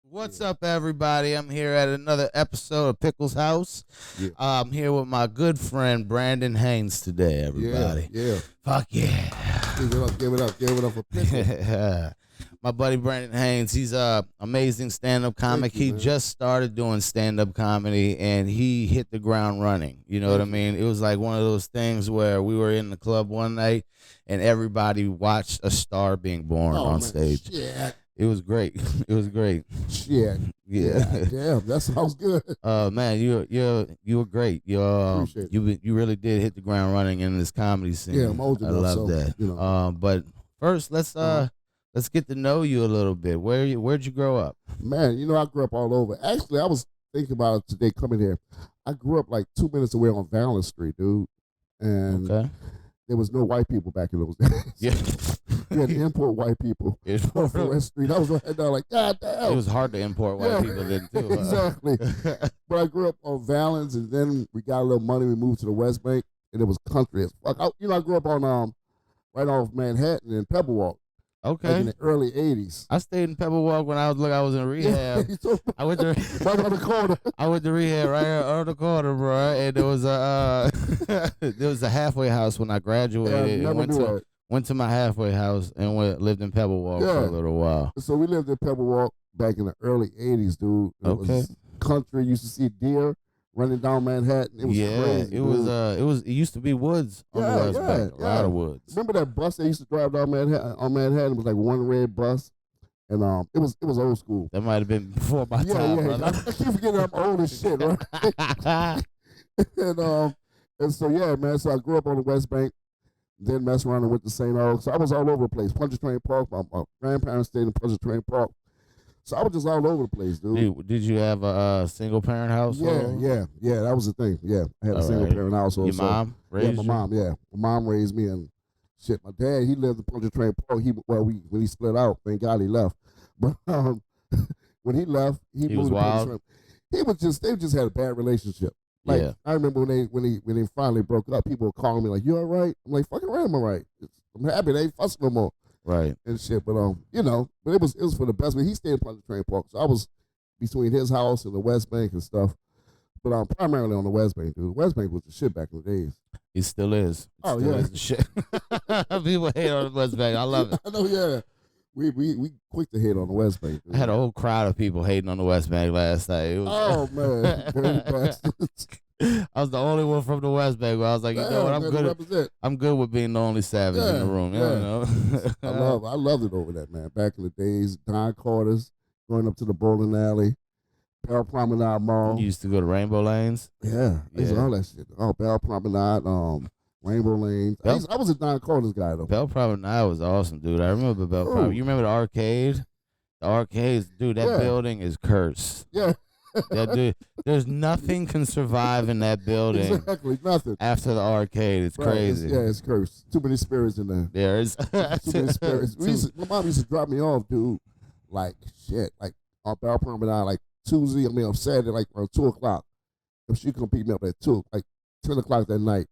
What's Yeah, up, everybody? I'm here at another episode of Pickles House. yeah, I'm here with my good friend Brandon Haynes today, yeah, everybody. yeah. Fuck yeah. Give it up for Pickles. My buddy Brandon Haynes, he's a amazing stand-up comic. Thank you, He man. just started doing stand-up comedy and he hit the ground running. You know what I Thank you. mean? It was like one of those things where we were in the club one night and everybody watched a star being born Oh on man, stage. shit, It was great. It was great. shit. Yeah. Damn, that sounds good. Man, you were great. Appreciate it. You really did hit the ground running in this comedy scene. Yeah, I'm old I enough, love so that. you know. But first, Uh-huh. let's get to know you a little bit. Where'd you grow up? Man, I grew up all over. Actually, I was thinking about it today coming here. I grew up like 2 minutes away on Valance Street, dude, and Okay. there was no white people back in those days. Yeah. You had to import white people It off the West Street. I was right down like, God damn. was hard to import white Yeah. people then too. Exactly. But I grew up on Valance, and then we got a little money. We moved to the West Bank, and it was country as fuck. I grew up on right off Manhattan in Pebblewalk, like in Okay. the early '80s. I stayed in Pebblewalk when I was in rehab. I went to right on the corner. I went to rehab right on the corner, bro, and there was a there was a halfway house when I Yeah, I graduated, never and knew that. went to my halfway house and lived in Pebblewalk for Yeah. a little while. So we lived in Pebblewalk back in the early '80s, dude. It Okay. was country. You used to see deer running down Manhattan. It was Yeah, crazy. it used to be woods on the Yeah, West yeah, Bank, a lot yeah. of woods. Remember that bus they used to drive down Manhattan on Manhattan? It was like one red bus, and it was old school. That might have been before my time, I brother. keep forgetting I'm old as shit, right? and so yeah, man. So I grew up on the West Bank, then messed around and went to St. Aug. So I was all over the place. Pontchartrain Park. My grandparents stayed in Pontchartrain Park. So I was just all over the place, dude. Did you have a single parent household? Yeah. That was the thing. Yeah, I had a All single right. parent household. Your so, mom yeah, raised my you? mom. Yeah, my mom raised me, and shit. My dad, he lived in Pontchartrain Park. When he split out, thank God he left. But when he left, he was moved to wild? Pontchartrain. They just had a bad relationship. Like Yeah. I remember when they finally broke up, people were calling me like, "You all right?" I'm like, "Fucking right, I'm all right. I'm happy they ain't fussing no more Right. and shit." But but it was for the best. But he stayed in Pontchartrain Park, so I was between his house and the West Bank and stuff. But primarily on the West Bank, dude. West Bank was the shit back in the days. He still is. Oh, Still yeah. is the shit. People hate on the West Bank. I love it. I know, yeah. We quick to hit on the West Bank. Dude. I had a whole crowd of people hating on the West Bank last night. It was, Oh man, dirty bastards. I was the only one from the West Bank. Where I was like, you know what? Damn, man, represent. I'm good with being the only savage in the Yeah, room. You yeah. know. I loved it over that, man. Back in the days, Don Carter's going up to the bowling alley, Bell Promenade Mall. You used to go to Rainbow Lanes. Yeah, I used to Yeah. all that shit. Oh, Bell Promenade, Rainbow Lanes. I was a Don Carter's guy though. Bell Promenade was awesome, dude. I remember Bell Ooh. Promenade. You remember the arcade? The arcades, dude. That Yeah. building is cursed. Yeah, That dude, there's nothing can survive in that building exactly. Nothing. after the arcade. It's Right, crazy. It's cursed. Too many spirits in there. There's Too many spirits. My mom used to drop me off, dude. Like shit, like on Bell Promenade, like on Saturday, like around 2:00. If she come pick me up at 10:00 that night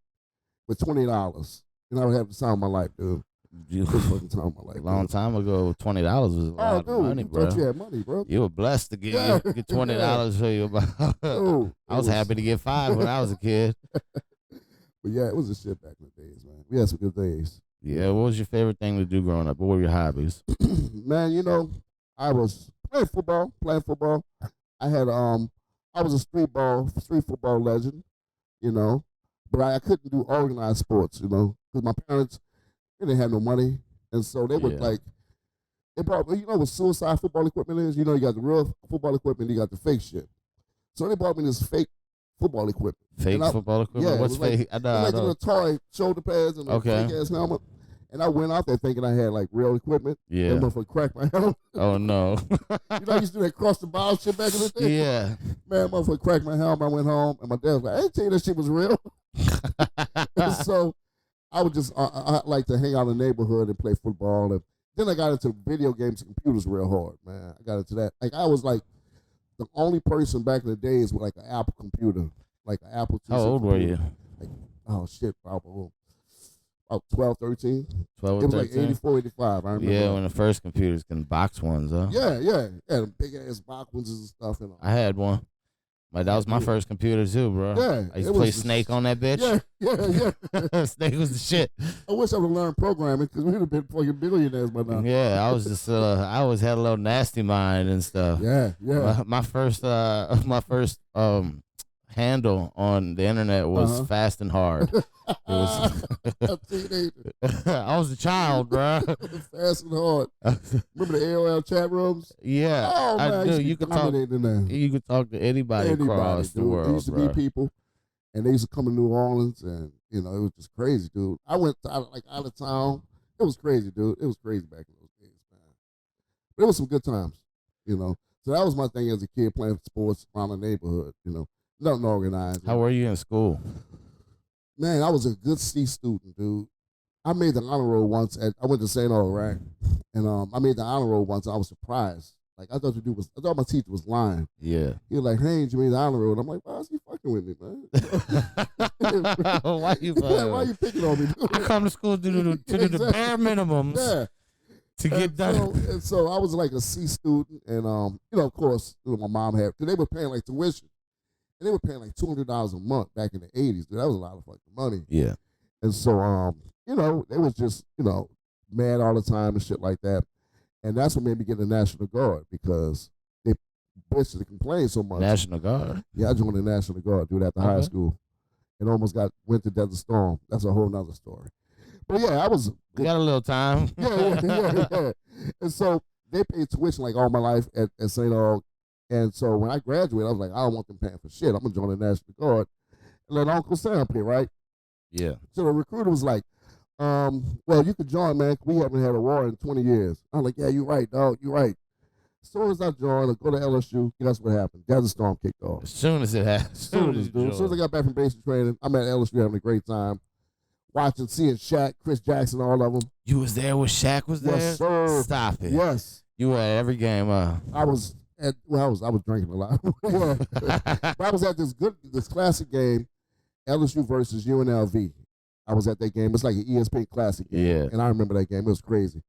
with $20, and I would have the time of my life, dude. You- This fucking time of my life. a long dude. time ago, $20 was a Oh, lot dude, of money, you bro. thought you had money, bro. You were blessed to Yeah. get $20 for you. Dude, I was happy to get $5 when I was a kid. But yeah, it was a shit back in the days, man. We had some good days. Yeah, what was your favorite thing to do growing up? What were your hobbies? Man, I was playing football. I had I was a street football legend, but I couldn't do organized sports, because my parents they didn't have no money, and so they would Yeah. they brought what suicide football equipment is. You got the real football equipment, you got the fake shit. So they bought me this fake football equipment. Fake And I- football equipment? yeah, it What's was like- fake? I It know, was I like know. the Atari shoulder pads and a Okay. fake ass helmet. And I went out there thinking I had like real equipment. Yeah. That motherfucker cracked my helmet. Oh, no. I used to do that cross the bow shit back in the day. Yeah. Man, motherfucker cracked my helmet. I went home and my dad was like, I didn't tell you that shit was real. So I would just, I like to hang out in the neighborhood and play football. And then I got into video games and computers real hard, man. I got into that. Like I was like the only person back in the days with like an Apple computer, like an Apple II. How old were you? Like, oh shit, probably about 12, 13. 12 It or was like 13? 84, 85. I remember. Yeah, that. when the first computers can box ones, huh? Yeah, yeah. Yeah, the big ass box ones and stuff. And I had one. Like, that was my first computer too, bro. Yeah, I used to play Snake on that bitch. Yeah. Snake was the shit. I wish I would have learned programming because we would have been fucking billionaires by now. Yeah, I was just I always had a little nasty mind and stuff. Yeah. My first handle on the internet was Fast and Hard. It was A teenager. I was a child, bro. Fast and Hard. Remember the AOL chat rooms? Yeah, Oh man, I do. You could talk. in there. You could talk to anybody across the dude. world, There used to bro. be people, and they used to come to New Orleans, and it was just crazy, dude. I went out of town. It was crazy, dude. It was crazy back in those days, man. But it was some good times, So that was my thing as a kid, playing sports around the neighborhood, nothing organized. How were you in school? Man, I was a good C student, dude. I made the honor roll once. I went to St. Aug, right? And I made the honor roll once. And I was surprised. Like I thought my teacher was lying. Yeah. He was like, "Haynes, you made the honor roll." And I'm like, "Why is he fucking with me, man? Why you fucking? Why you picking on me? Dude? I come to school to do the bare minimums. Yeah. To get done. So I was like a C student, and of course, my mom had because they were paying like tuition. And they were paying like $200 a month back in the 80s. Dude, that was a lot of fucking money. Yeah. And so, they was just, mad all the time and shit like that. And that's what made me get the National Guard because they bitched and complained so much. National Guard? Yeah, I joined the National Guard, dude, after high school. And almost went to Desert Storm. That's a whole nother story. But yeah, We got a little time. yeah. And so they paid tuition like all my life at St. Aug. And so when I graduated, I was like, I don't want them paying for shit. I'm going to join the National Guard and let Uncle Sam pay, right? Yeah. So the recruiter was like, well, you could join, man. We haven't had a war in 20 years. I'm like, yeah, you're right, dog. You're right. As soon as I joined, I go to LSU, guess what happened? Desert Storm kicked off. As soon as it happened. As soon as I got back from basic training, I'm at LSU having a great time. Seeing Shaq, Chris Jackson, all of them. You was there when Shaq was there? Yes, sir. Stop it. Yes. You were at every game, I was drinking a lot. But I was at this classic game, LSU versus UNLV. I was at that game. It's like an ESPN classic game. Yeah. And I remember that game. It was crazy.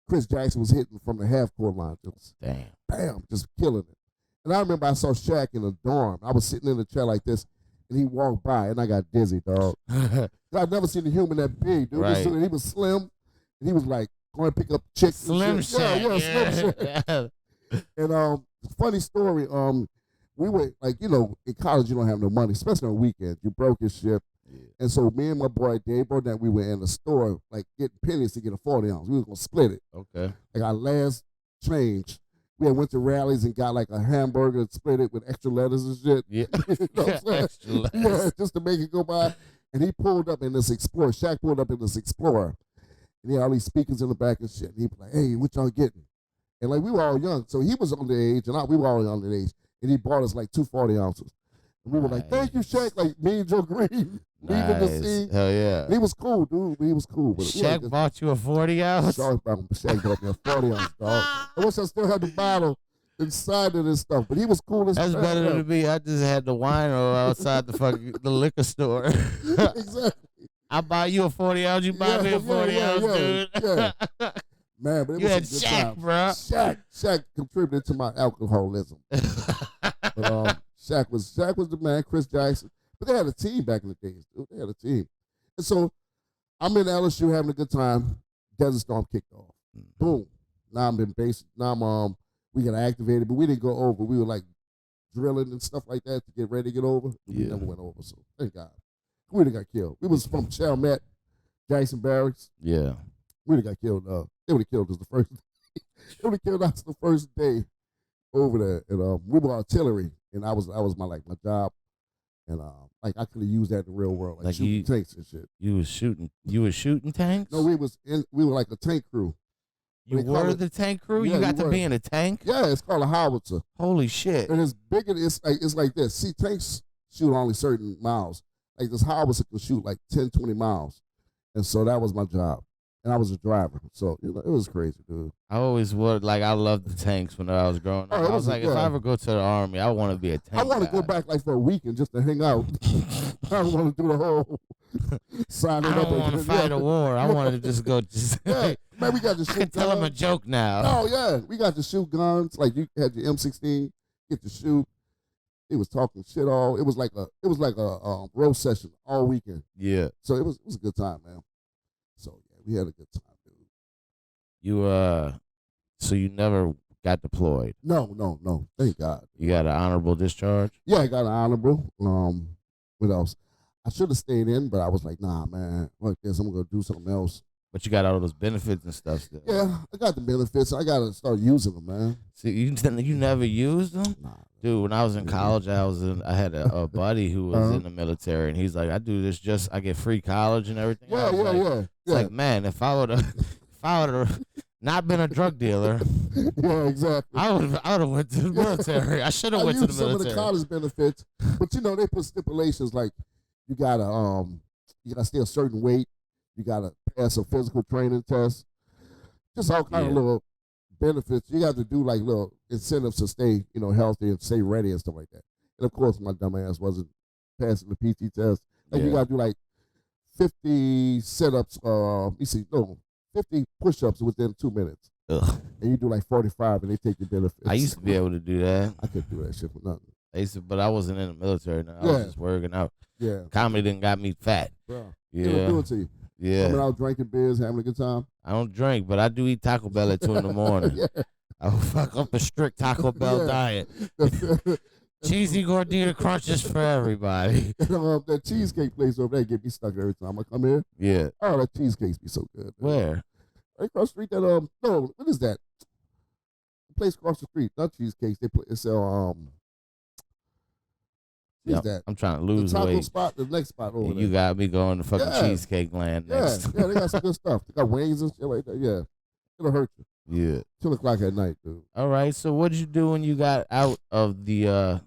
Chris Jackson was hitting from the half-court line. Just, damn. Bam, just killing it. And I remember I saw Shaq in a dorm. I was sitting in a chair like this, and he walked by, and I got dizzy, dog. I'd never seen a human that big, dude. Right. He was slim, and he was like going to pick up chicks. Slim Shaq. Yeah, Slim Shaq. And funny story, we were like, in college you don't have no money, especially on weekends. You broke your shit. Yeah. And so me and my boy Dave Burnett, we were in the store, like getting pennies to get a 40 ounce. We were gonna split it. Okay. Like our last change. We had went to rallies and got like a hamburger and split it with extra lettuce and shit. Yeah. Extra lettuce. Yeah, just to make it go by. And he pulled up in this Explorer. Shaq pulled up in this Explorer. And he had all these speakers in the back and shit. And he was like, hey, what y'all getting? And like we were all young. So he was underage and we were all underage. And he bought us like 2 40 ounces. And we were like, thank you, Shaq. Like me and Joe Green. Leaving the scene. Hell yeah. And he was cool, dude. He was cool. But Shaq bought you a 40 ounce? Sorry about him. Shaq bought me a 40 ounce, dog. I wish I still had the bottle inside of this stuff. But he was cool as That's better than me. I just had the wino outside the liquor store. Exactly. I buy you a 40 ounce, you buy me a 40 ounce, dude. Yeah. Man, but it you was had some good Shaq, times. bro. Shaq contributed to my alcoholism. But Shaq was the man, Chris Jackson. But they had a team back in the days, dude. They had a team. And so I'm in LSU having a good time. Desert Storm kicked off. Boom. Now I'm in base. Now we got activated, but we didn't go over. We were like drilling and stuff like that to get ready to get over. We never went over, so thank God. We would have got killed. We was from Chalmette, Jackson Barracks. Yeah. We would have got killed. They would have killed us the first day. They would have killed us the first day over there. And we were artillery, and that was my job. And like I could have used that in the real world, like shooting tanks and shit. You was shooting tanks? No, we were like a tank crew. You were the tank crew? Yeah, you got to be in a tank? Yeah, it's called a howitzer. Holy shit. And it's bigger, it's like this. See, tanks shoot only certain miles. Like this howitzer can shoot like 10, 20 miles. And so that was my job. And I was a driver. So, it was crazy, dude. I always would, I loved the tanks when I was growing up. I was like, if I ever go to the Army, I want to be a tank I want to go back like for a weekend just to hang out. I don't want to do the signing I up. don't want to fight a war. I wanted to just go. Yeah, man, we got to I shoot can tell him a guns. joke now. Oh yeah, we got to shoot guns. Like you had your M16, get to shoot. He was talking shit all. It was like a roast session all weekend. Yeah. So it was a good time, man. So yeah, we had a good time, dude. You so you never got deployed. No. Thank God. You got an honorable discharge. Yeah, I got an honorable. What else? I should have stayed in, but I was like, nah, man. Like this, I'm gonna do something else. But you got all those benefits and stuff still. Yeah, I got the benefits. I gotta start using them, man. See, you never used them, Nah, dude. When I was in college, I had a buddy who was in the military, and he's like, I do this I get free college and everything. Yeah. It's like, man, if I would have not been a drug dealer, yeah, exactly. I would have went to the military. I should have went to the some military. of the college benefits, but they put stipulations like you gotta stay a certain weight, you gotta pass a physical training test, just all kind of little benefits. You got to do like little incentives to stay healthy and stay ready and stuff like that. And of course, my dumb ass wasn't passing the PT test. Like you got to do like 50 sit-ups. 50 push-ups within 2 minutes. Ugh. And you do like 45, and they take your benefits. I used to be able to do that. I couldn't do that shit for nothing. But I wasn't in the military. Now. I was just working out. Yeah. Comedy didn't got me fat. Bro. Yeah. It'll do it to you. Yeah. Coming out drinking beers, having a good time. I don't drink, but I do eat Taco Bell at 2 in the morning. Yeah. I'll fuck up a strict Taco Bell diet. Cheesy gordita crunches for everybody. That cheesecake place over there get me stuck every time I come here. Yeah. Oh, that cheesecakes be so good. Man. Where? Right across the street. That no, what is that? The place across the street, not cheesecakes. They sell what is that? I'm trying to lose the taco weight. spot, the next spot over there. You got me going to fucking cheesecake land next. Yeah, they got some good stuff. They got wings and shit like that. Yeah, it'll hurt you. Yeah. 2:00 at night, dude. All right. So what did you do when you got out of the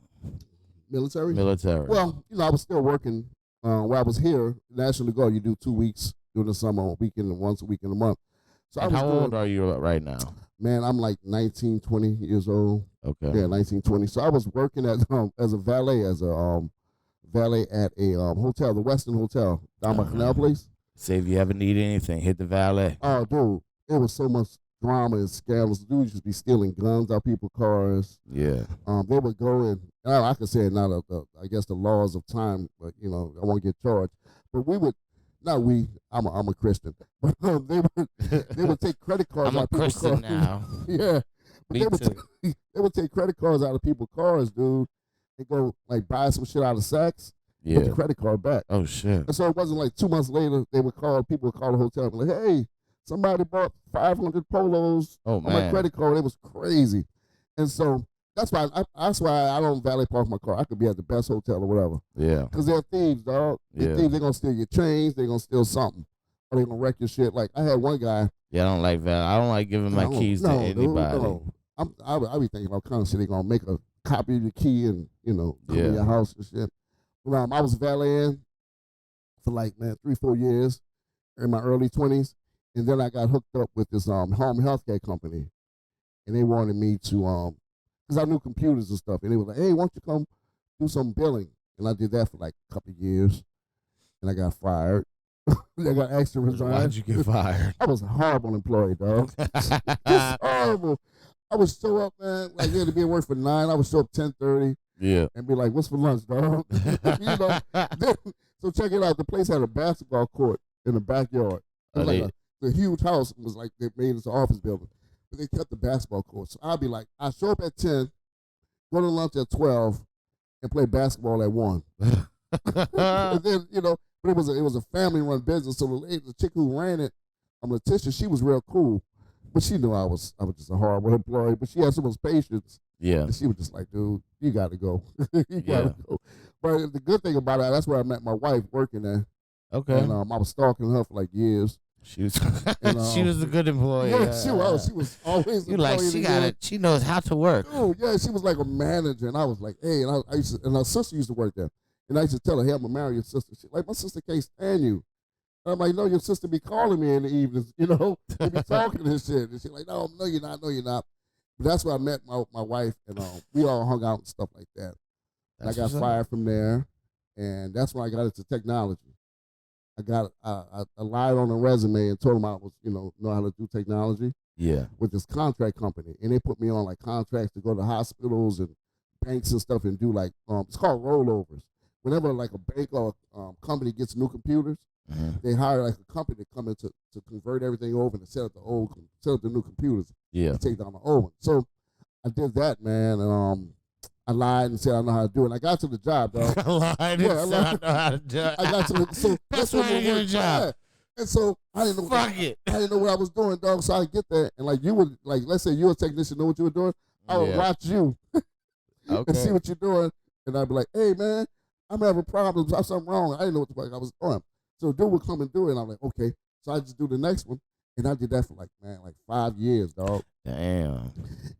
military? Well, I was still working. While I was here, National Guard, you do 2 weeks during the summer, a weekend, and once a week in a month. So and how old are you right now? Man, I'm like 19, 20 years old. Okay. Yeah, 19, 20. So I was working as a valet, valet at a hotel, the Westin Hotel, down by Canal Place. Say if you ever need anything, hit the valet. Oh, dude, it was so much drama and scandals. Dudes used to be stealing guns out people's cars. Yeah. They would go and I could say it not I guess the laws of time, but I won't get charged. But we would. Not we. I'm a Christian, but they would take credit cards. I'm out a of people's Christian cars. now. Yeah, but Me too. They would take credit cards out of people's cars, dude, and go like buy some shit out of Saks. Yeah. Get the credit card back. Oh shit. And so it wasn't like 2 months later people would call the hotel and be like, hey, somebody bought 500 polos on my credit card. It was crazy, and so. That's why I don't valet park my car. I could be at the best hotel or whatever. Yeah. Because they're thieves, dog. They're thieves. They're going to steal your chains. They're going to steal something. Or they're going to wreck your shit. Like, I had one guy. Yeah, I don't like valet. I don't like giving my keys to anybody. Dude, I be thinking all kind of shit. They're going to make a copy of your key and, come in your house and shit. But, I was valeting for like, 3-4 years in my early 20s. And then I got hooked up with this home healthcare company. And they wanted me to because I knew computers and stuff. And they were like, hey, why don't you come do some billing? And I did that for like a couple of years. And I got fired. I got asked to resign. Why'd you get fired? I was a horrible employee, dog. Just horrible. I would show up, man. Like, to be at work for 9. I would show up 10:30. Yeah. And be like, what's for lunch, dog? So check it out. The place had a basketball court in the backyard. It was like a huge house. It was like they made it an office building. They kept the basketball court. So I'd be like, I show up at 10, go to lunch at 12, and play basketball at 1. And then, but it was a family-run business. So the chick who ran it, Letitia, she was real cool. But she knew I was just a horrible employee. But she had so much patience. Yeah. And she was just like, dude, you got to go. You got to go. But the good thing about it, that's where I met my wife working there. Okay. And I was stalking her for like years. She was she was a good employee. Yeah, she was. She was always. You like she got it. She knows how to work. Oh yeah, she was like a manager, and I was like, hey, and I used to, and her sister used to work there, and I used to tell her, hey, I'm gonna marry your sister. She like, my sister can't stand you. And I'm like, no, your sister be calling me in the evenings, they be talking and shit, and she's like, no, you're not, no, you're not. But that's where I met my wife, and we all hung out and stuff like that. And I got fired from there, and that's when I got into technology. I lied on a resume and told them I was, know how to do technology Yeah. with this contract company, and they put me on like contracts to go to hospitals and banks and stuff and do like it's called rollovers. Whenever like a bank or company gets new computers, they hire like a company to come in to convert everything over and set up the new computers. Yeah. To take down the old one. So I did that, man, and I lied and said I know how to do it. And I got to the job, though. I lied and said I know how to do it. I got to the so Best way to get a job. Yeah. And so I didn't know. Fuck it. I didn't know what I was doing, dog. So I get there, and like you would, like let's say you're a technician, know what you were doing. I would watch you and see what you're doing, and I'd be like, "Hey, man, I'm having problems. I have something wrong. I didn't know what the fuck I was doing." So the dude would come and do it, and I'm like, "Okay." So I just do the next one, and I did that for like 5 years, dog. Damn.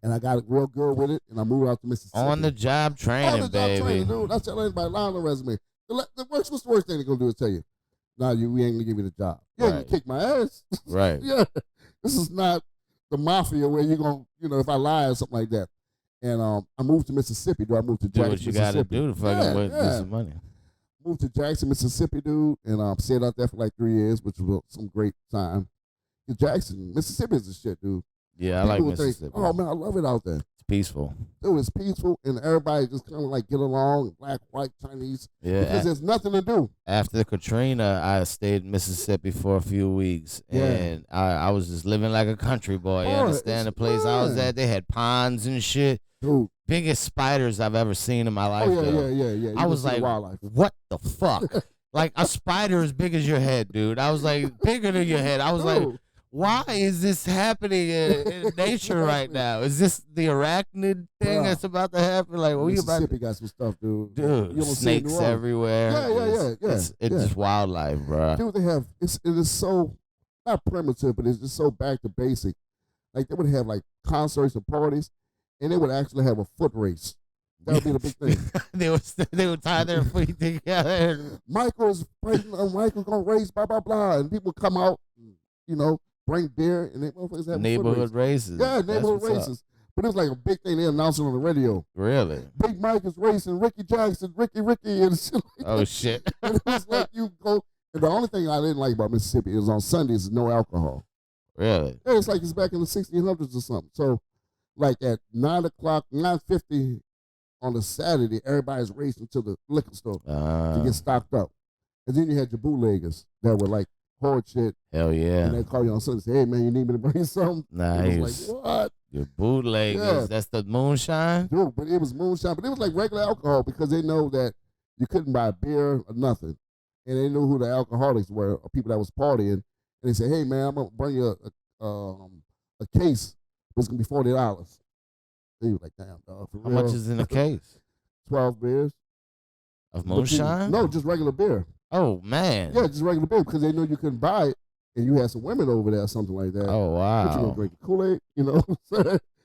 And I got real good with it, and I moved out to Mississippi. On the job training, baby. Training, dude. I tell anybody, lie on the resume. What's the worst thing they're gonna do is tell you, "Nah, we ain't gonna give you the job. You ain't gonna kick my ass." Right. Yeah. This is not the mafia where you're gonna, if I lie or something like that. And I moved to Mississippi, dude. I moved to Jackson, Mississippi. Do what you gotta do to fucking get some money. Moved to Jackson, Mississippi, dude, and stayed out there for like 3 years, which was some great time. Jackson, Mississippi is the shit, dude. Yeah, I like Mississippi. Think, oh man, I love it out there. It's peaceful. Dude, it's peaceful, and everybody just kind of like get along, black, white, Chinese. Yeah, because there's nothing to do. After Katrina, I stayed in Mississippi for a few weeks, and I was just living like a country boy. You understand? The place I was at, they had ponds and shit. Dude. Biggest spiders I've ever seen in my life. Yeah. I was like, what the fuck? Like a spider as big as your head, dude. I was like, bigger than your head. I was like, why is this happening in nature right now? Is this the arachnid thing that's about to happen? Like, what you about? Mississippi got some stuff, dude. Dude, snakes everywhere. Yeah. It's just wildlife, bro. Dude, it is so not primitive, but it's just so back to basic. Like they would have like concerts and parties, and they would actually have a foot race. That would be the big thing. they would tie their feet together. Michael's gonna race, blah blah blah, and people come out, bring beer, and they motherfuckers have neighborhood races. Yeah, neighborhood races. But it was like a big thing they announced it on the radio. Really? Big Mike is racing Ricky Jackson, Ricky, and shit like that. Oh shit! And it was like you go. And the only thing I didn't like about Mississippi is on Sundays no alcohol. Really? Yeah, it's like it's back in the 1600s or something. So, like at 9:50 on a Saturday, everybody's racing to the liquor store to get stocked up. And then you had your bootleggers that were like hard shit. Hell yeah. And they call you on Sunday and say, "Hey man, you need me to bring something?" Nice. And I was like, what? Your bootleggers. That's the moonshine? Dude, but it was moonshine. But it was like regular alcohol because they know that you couldn't buy beer or nothing. And they knew who the alcoholics were or people that was partying. And they said, "Hey man, I'm gonna bring you a case. It's gonna be $40." They were like, "Damn, dog, for How real?" much is in a case? 12 beers. Of moonshine? No, just regular beer. Oh man. Yeah, just regular beer because they knew you couldn't buy it, and you had some women over there or something like that. Oh wow. But you gonna drink Kool-Aid,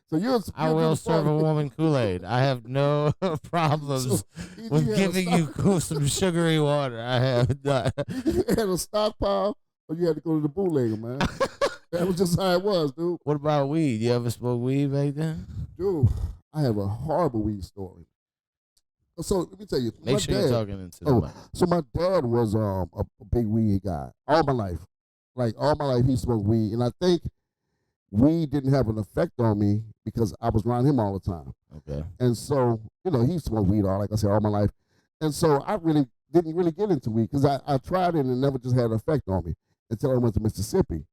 So you're I will serve a woman Kool-Aid. I have no problems with giving you some sugary water. I have not. You had a stockpile, or you had to go to the bootlegger, man. That was just how it was, dude. What about weed? You ever smoke weed back then? Dude, I have a horrible weed story. So let me tell you. Make sure you're talking into the mic. So my dad was a big weed guy all my life. Like all my life, he smoked weed, and I think weed didn't have an effect on me because I was around him all the time. Okay. And so he smoked weed like I said, all my life, and so I really didn't really get into weed because I tried it and it never just had an effect on me until I went to Mississippi,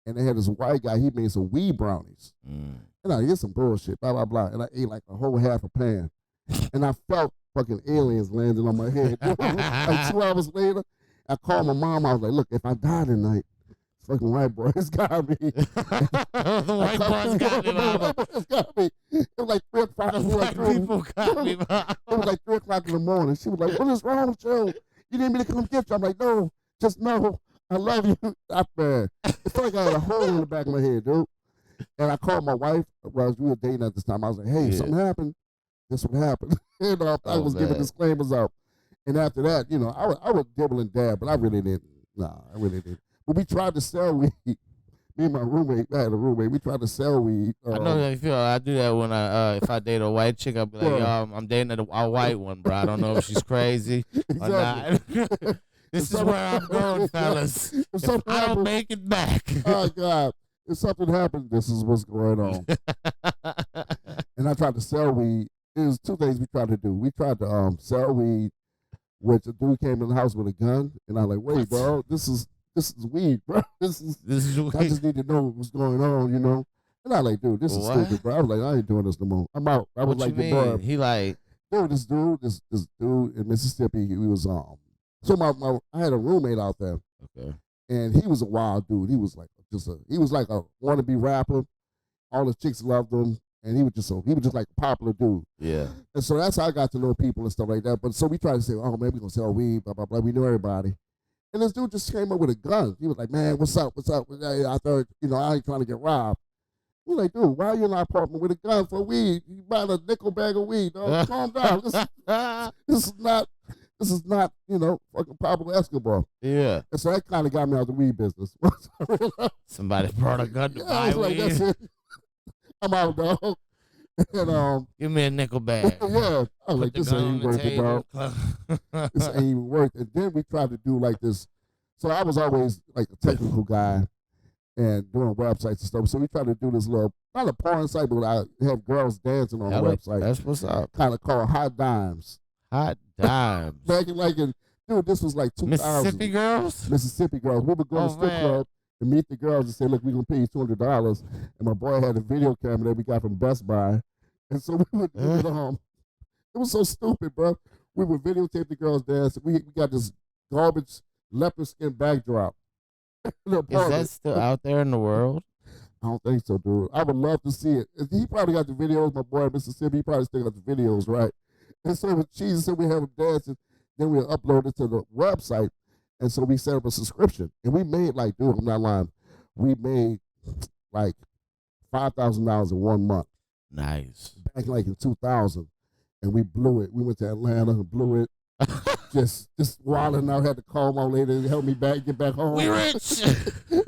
and they had this white guy. He made some weed brownies, and I did some bullshit, blah blah blah, and I ate like a whole half a pan. And I felt fucking aliens landing on my head. Like 2 hours later, I called my mom. I was like, "Look, if I die tonight, fucking white boys got me." The white boys got me, mama. It was like 3 o'clock. The white people got me, mama. It was like 3 o'clock in the morning. She was like, "What is wrong with you? You need me to come get you?" I'm like, "No, just know I love you." It's like I had a hole in the back of my head, dude. And I called my wife. Well, we were dating at this time. I was like, "Hey, something happened. This would happen." I was giving disclaimers out. And after that, I would dibble and dab, but I really didn't. Nah, I really didn't. But we tried to sell weed. Me and my roommate, I had a roommate. We tried to sell weed. I know how you feel. I do that when if I date a white chick, I'll be like, "Yo, I'm dating a white one, bro. I don't know if she's crazy or not." This is where I'm going, fellas. If I don't make it back. Oh, God. If something happened, this is what's going on. And I tried to sell weed. It was two things we tried to do. We tried to sell weed, which a dude came in the house with a gun, and I was like, wait, bro, this is weed, bro. This is weed. I just need to know what's going on, you know. And I was like, dude, this is stupid, bro. I was like, I ain't doing this no more. I'm out. I was what like, you mean? He like, dude, this dude in Mississippi, he was so I had a roommate out there. Okay. And he was a wild dude. He was like a wannabe rapper. All the chicks loved him, and he was just like a popular dude. Yeah. And so that's how I got to know people and stuff like that. But so we tried to say, oh, maybe we're gonna sell weed, blah blah blah. We knew everybody. And this dude just came up with a gun. He was like, man, what's up? I thought, I ain't trying to get robbed. We're like, dude, why are you in our apartment with a gun for weed? You buying a nickel bag of weed, dog. Calm down. This is not, fucking Pablo Escobar. Yeah. And so that kind of got me out of the weed business. Somebody brought a gun to buy weed. That's it. I'm out, dog. And give me a nickel bag. Yeah. I was like, this ain't worth it, dog. This ain't even worth it. And then we tried to do like this. So I was always like a technical guy and doing websites and stuff. So we tried to do this little, not a porn site, but I have girls dancing on the website. That's what's up. Kind of called Hot Dimes. Hot Dimes. Dude, this was like 2000. Mississippi girls? Mississippi girls. We would go to strip club and meet the girls and say, look, we're going to pay you $200. And my boy had a video camera that we got from Best Buy. And so we would, it was so stupid, bro. We would videotape the girls dance. We got this garbage leopard skin backdrop. Is that still out there in the world? I don't think so, dude. I would love to see it. He probably got the videos. My boy in Mississippi, he probably still got the videos, right? And so with cheese, so we have them dancing. Then we upload it to the website. And so we set up a subscription. And we made dude, I'm not lying. We made like $5,000 in 1 month. Nice. Back in 2000. And we blew it. We went to Atlanta and blew it. just wilding out. Had to call my lady to help me get back home. We rich.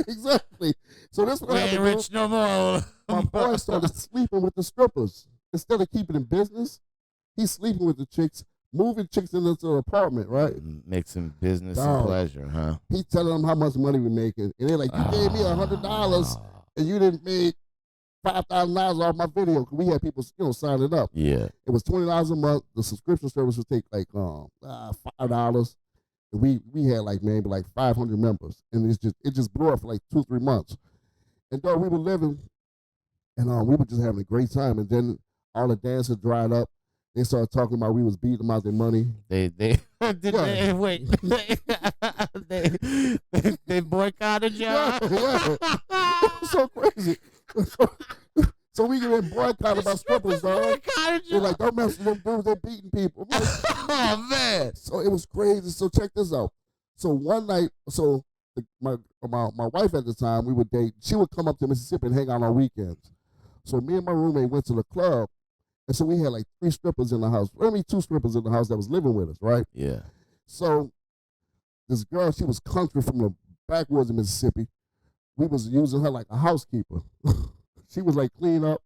Exactly. So this what happened. We ain't rich no more. My boy started sleeping with the strippers. Instead of keeping in business, he's sleeping with the chicks, moving chicks into the apartment, right? Mixing business and pleasure, huh? He telling them how much money we making. And they're like, you gave me $100 and you didn't make $5,000 off my video. Cause we had people, signing up. Yeah. It was $20 a month. The subscription service would take $5. And we had maybe 500 members. And it just blew up for 2-3 months. And we were living and we were just having a great time. And then all the dancers dried up. They started talking about we was beating them out their money. They boycotted y'all. Yeah. It was so crazy. So we get boycotted by strippers, dog. They're like, don't mess with them dudes. They're beating people. Like, oh man! So it was crazy. So check this out. So one night, my wife at the time, we would date. She would come up to Mississippi and hang out on weekends. So me and my roommate went to the club. And so we had 3 strippers in the house. 2 strippers in the house that was living with us, right? Yeah. So this girl, she was country from the backwoods of Mississippi. We was using her like a housekeeper. She was clean up,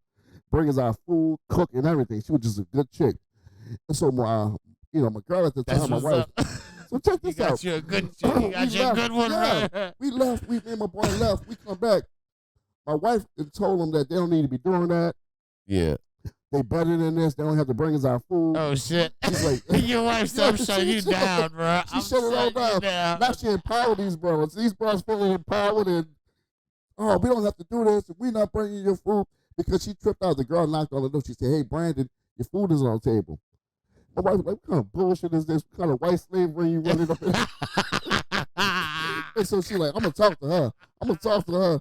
bring us our food, cook and everything. She was just a good chick. And so my girl at the time, my wife. So check this out. You got you a good chick. You got you a good one, right? We left. Me and my boy left. We come back. My wife told them that they don't need to be doing that. Yeah. They better than this. They don't have to bring us our food. Oh, shit. She's like, your wife said, I'm shutting you down, bro. She shut it all down. Now she empowered these brothers. These brothers feeling empowered and, we don't have to do this. We're not bringing your food. Because she tripped out. The girl knocked on the door. She said, hey, Brandon, your food is on the table. My wife was like, what kind of bullshit is this? What kind of white slavery you running up in? And so she's like, I'm going to talk to her.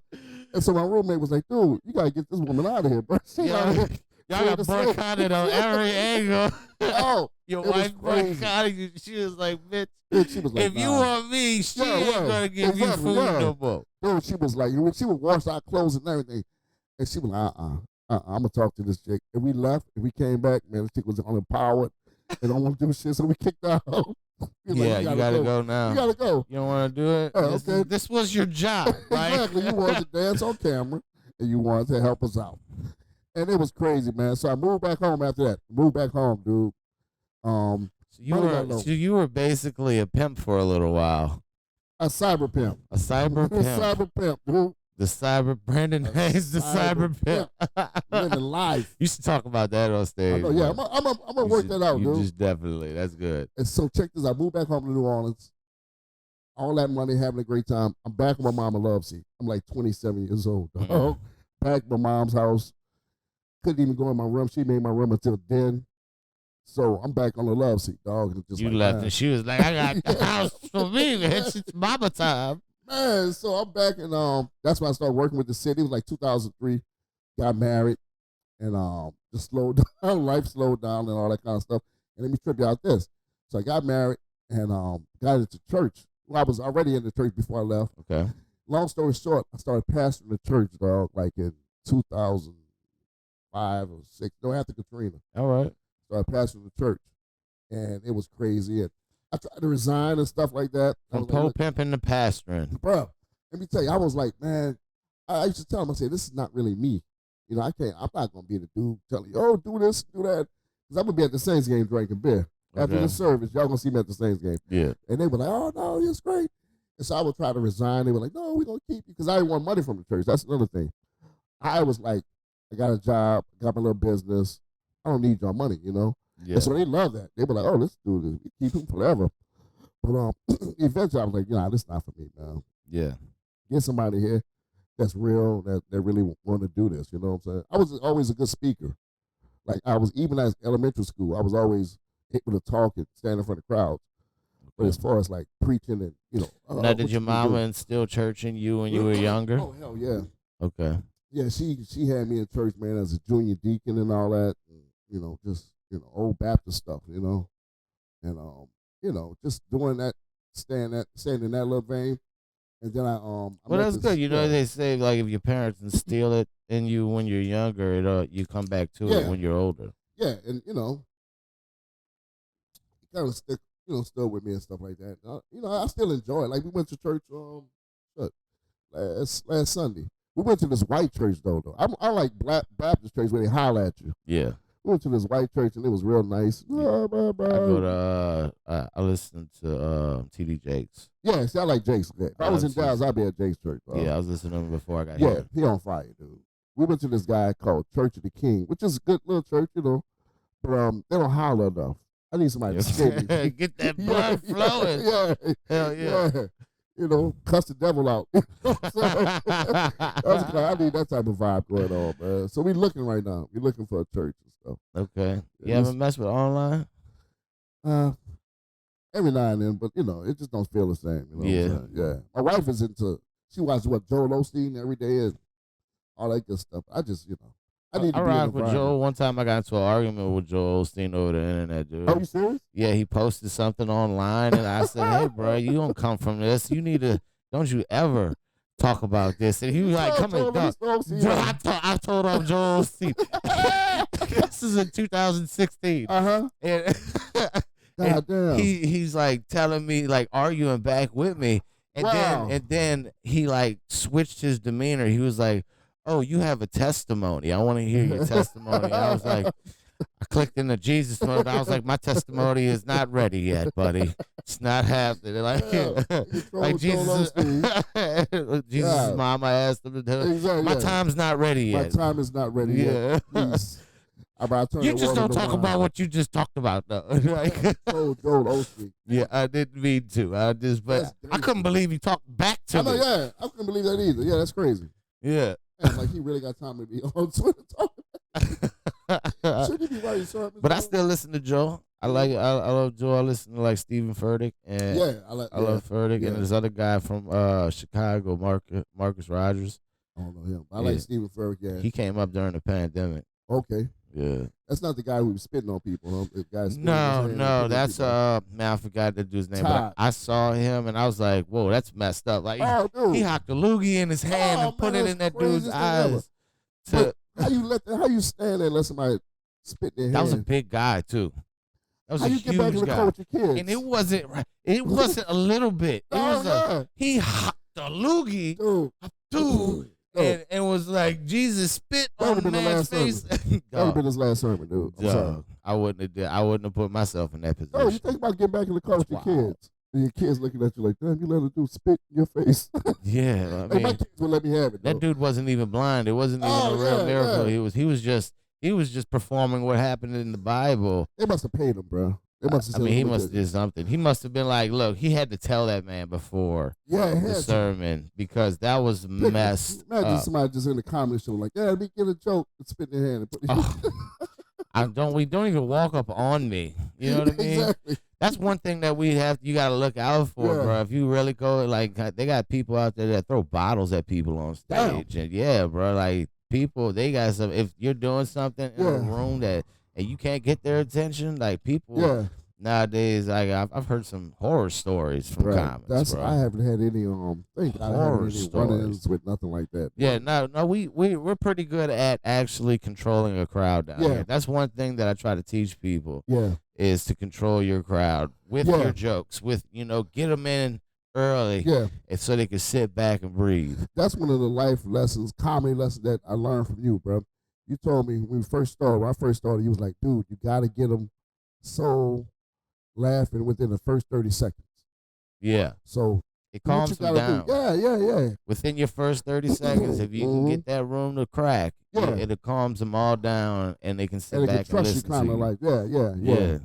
And so my roommate was like, dude, you got to get this woman out of here, bro. She out of here. Y'all got boycotted on every angle. Oh, your wife boycotted you. She was like, bitch, she was like, if you want me, she ain't going to give you food no more. Dude, she was like, she would wash our clothes and everything. And she was like, I'm going to talk to this chick. And we left, and we came back. Man, this chick was unempowered and don't want to do shit, so we kicked her out. Yeah, you got to go now. You got to go. You don't want to do it? Okay. This was your job, right? Exactly. You wanted to dance on camera, and you wanted to help us out. And it was crazy, man. So I moved back home after that. Moved back home, dude. So you were basically a pimp for a little while. A cyber pimp. A cyber pimp. A cyber pimp, dude. The cyber Brandon Haynes, the cyber pimp. Living life. You should talk about that on stage. I know, yeah, I'm gonna work that out, dude. Just definitely. That's good. And so check this. I moved back home to New Orleans. All that money, having a great time. I'm back with my mama love seat. I'm like 27 years old, dog. Mm-hmm. Back at my mom's house. Couldn't even go in my room. She made my room until then. So I'm back on the love seat, dog. And just you like, left man. and she was like, I got the house for me, man. It's mama time. Man, so I'm back and that's when I started working with the city. It was like 2003. Got married and just slowed down. Life slowed down and all that kind of stuff. And let me trip you out this. So I got married and got into church. Well, I was already in the church before I left. Okay. Long story short, I started pastoring the church, dog, like in 2005 or 6. No, after Katrina. All right. Started pastoring the church. And it was crazy. And I tried to resign and stuff like that. From pimping to pastoring. Bro, let me tell you, I was like, man, I used to tell him, I said, this is not really me. You know, I'm not going to be the dude telling you, oh, do this, do that. Because I'm going to be at the Saints game drinking beer. After the service, y'all going to see me at the Saints game. Yeah. And they were like, oh, no, it's great. And so I would try to resign. They were like, no, we're going to keep you. Because I didn't want money from the church. That's another thing. I was like, I got a job, got my little business. I don't need your money, you know. Yeah. And so they love that. They were like, oh, let's do this. We keep him forever. But eventually I was like, this is not for me, man. Yeah. Get somebody here that's real, that really want to do this, you know what I'm saying? I was always a good speaker. Like I was, even at elementary school, I was always able to talk and stand in front of crowds. But as far as like preaching and, now, did your mama instill church in you when you were younger? Oh, hell yeah. Okay. Yeah, she had me in church, man, as a junior deacon and all that. And, just, old Baptist stuff, and, just doing that, staying in that little vein. And then well, that's good. They say, like, if your parents instill it in you when you're younger, you come back to it when you're older. Yeah, and, it kind of still with me and stuff like that. I still enjoy it. Like, we went to church last Sunday. We went to this white church, though. I like Black Baptist church where they holler at you. Yeah. We went to this white church, and it was real nice. Yeah. I listened to T.D. Jakes. Yeah, see, I like Jakes. If I was in Dallas, I'd be at Jakes' church. Yeah, I was listening to him before I got here. Yeah, he on fire, dude. We went to this guy called Church of the King, which is a good little church, But they don't holler enough. I need somebody to skate me. Get that blood flowing. Yeah. Hell yeah. Cuss the devil out. I need that type of vibe going on, man. So we looking right now. We looking for a church and stuff. Okay. You haven't messed with online? Every now and then, but it just don't feel the same. Yeah. My wife is she watches Joel Osteen every day and all that good stuff. I just, I need to be rock with Joel. One time I got into an argument with Joel Osteen over the internet, dude. Are you serious? Yeah, he posted something online, and I said, hey, bro, you don't come from this. You need to, don't you ever talk about this. And he was like, come here, dog. I told him Joel Osteen. This is in 2016. Uh-huh. And, God damn. He's like telling me, like arguing back with me. And then he like switched his demeanor. He was like, oh, you have a testimony. I want to hear your testimony. I was like, I clicked into Jesus mode. I was like, my testimony is not ready yet, buddy. It's not happening. Like Jesus' mama asked him to do it. Exactly, my time's not ready yet. My time is not ready yet. Please. You just don't talk about what you just talked about, though. Yeah, I didn't mean to. I couldn't believe he talked back to me. Yeah, I couldn't believe that either. Yeah, that's crazy. Yeah. Man, like he really got time to be on Twitter talking. Should he be writing something? But I still listen to Joe. I love Joe. I listen to like Stephen Furtick, and I love Furtick, and this other guy from Chicago, Marcus Rogers. I don't know him. I like Stephen Furtick. Yeah, he came up during the pandemic. Okay. Yeah. That's not the guy who was spitting on people, huh? The guy no, that's man, I forgot the dude's name. But I saw him and I was like, whoa, that's messed up. Like he hocked a loogie in his hand and put it in that dude's eyes. How you stand there and let somebody spit their hand? That was a big guy too. That was how a you huge get back and guy. coach your kids? And it wasn't a little bit. It was he hocked a loogie. Dude. and was like, Jesus spit That on would've the been the man's last face. That would have been his last sermon, dude. I'm sorry. Dog, I wouldn't have put myself in that position. No, you think about getting back in the car with your Wow. kids. And your kids looking at you like, damn, you let a dude spit in your face. Yeah, I Hey, my mean, kids would let me have it, though. that dude wasn't even blind. It wasn't even Oh, a real yeah, miracle. yeah. He was just performing what happened in the Bible. They must have paid him, bro. They must have I said, mean, he "Let me must have get it." did something. He must have been like, look, he had to tell that man before Yeah, it the had to. sermon because that was Pickles. messed Imagine up. somebody just in the comedy show like, yeah, let me get a joke and spit in their hand and put it. Oh, we don't even walk up on me. You know what I mean? Exactly. That's one thing that you got to look out for, Yeah. bro. If you really go, like, they got people out there that throw bottles at people on stage. Damn. And yeah, bro, like, people, they got some, if you're doing something in a Yeah. room and you can't get their attention, like, people Yeah. nowadays, like, I've heard some horror stories from Bro, comics, bro. I haven't had any Horror run-ins with nothing like that. Yeah, no, we're pretty good at actually controlling a crowd down Yeah. here. That's one thing that I try to teach people Yeah. is to control your crowd with Yeah. your jokes, with get them in early, Yeah. and so they can sit back and breathe. That's one of the life lessons, comedy lessons that I learned from you, bro. You told me when I first started, you was like, dude, you got to get them so laughing within the first 30 seconds. Yeah, So it what calms you them gotta down. do? Yeah. Within your first 30 seconds, if you can get that room to crack, Yeah. it calms them all down, and they can sit And they can back and trust you listen kind to of you. like,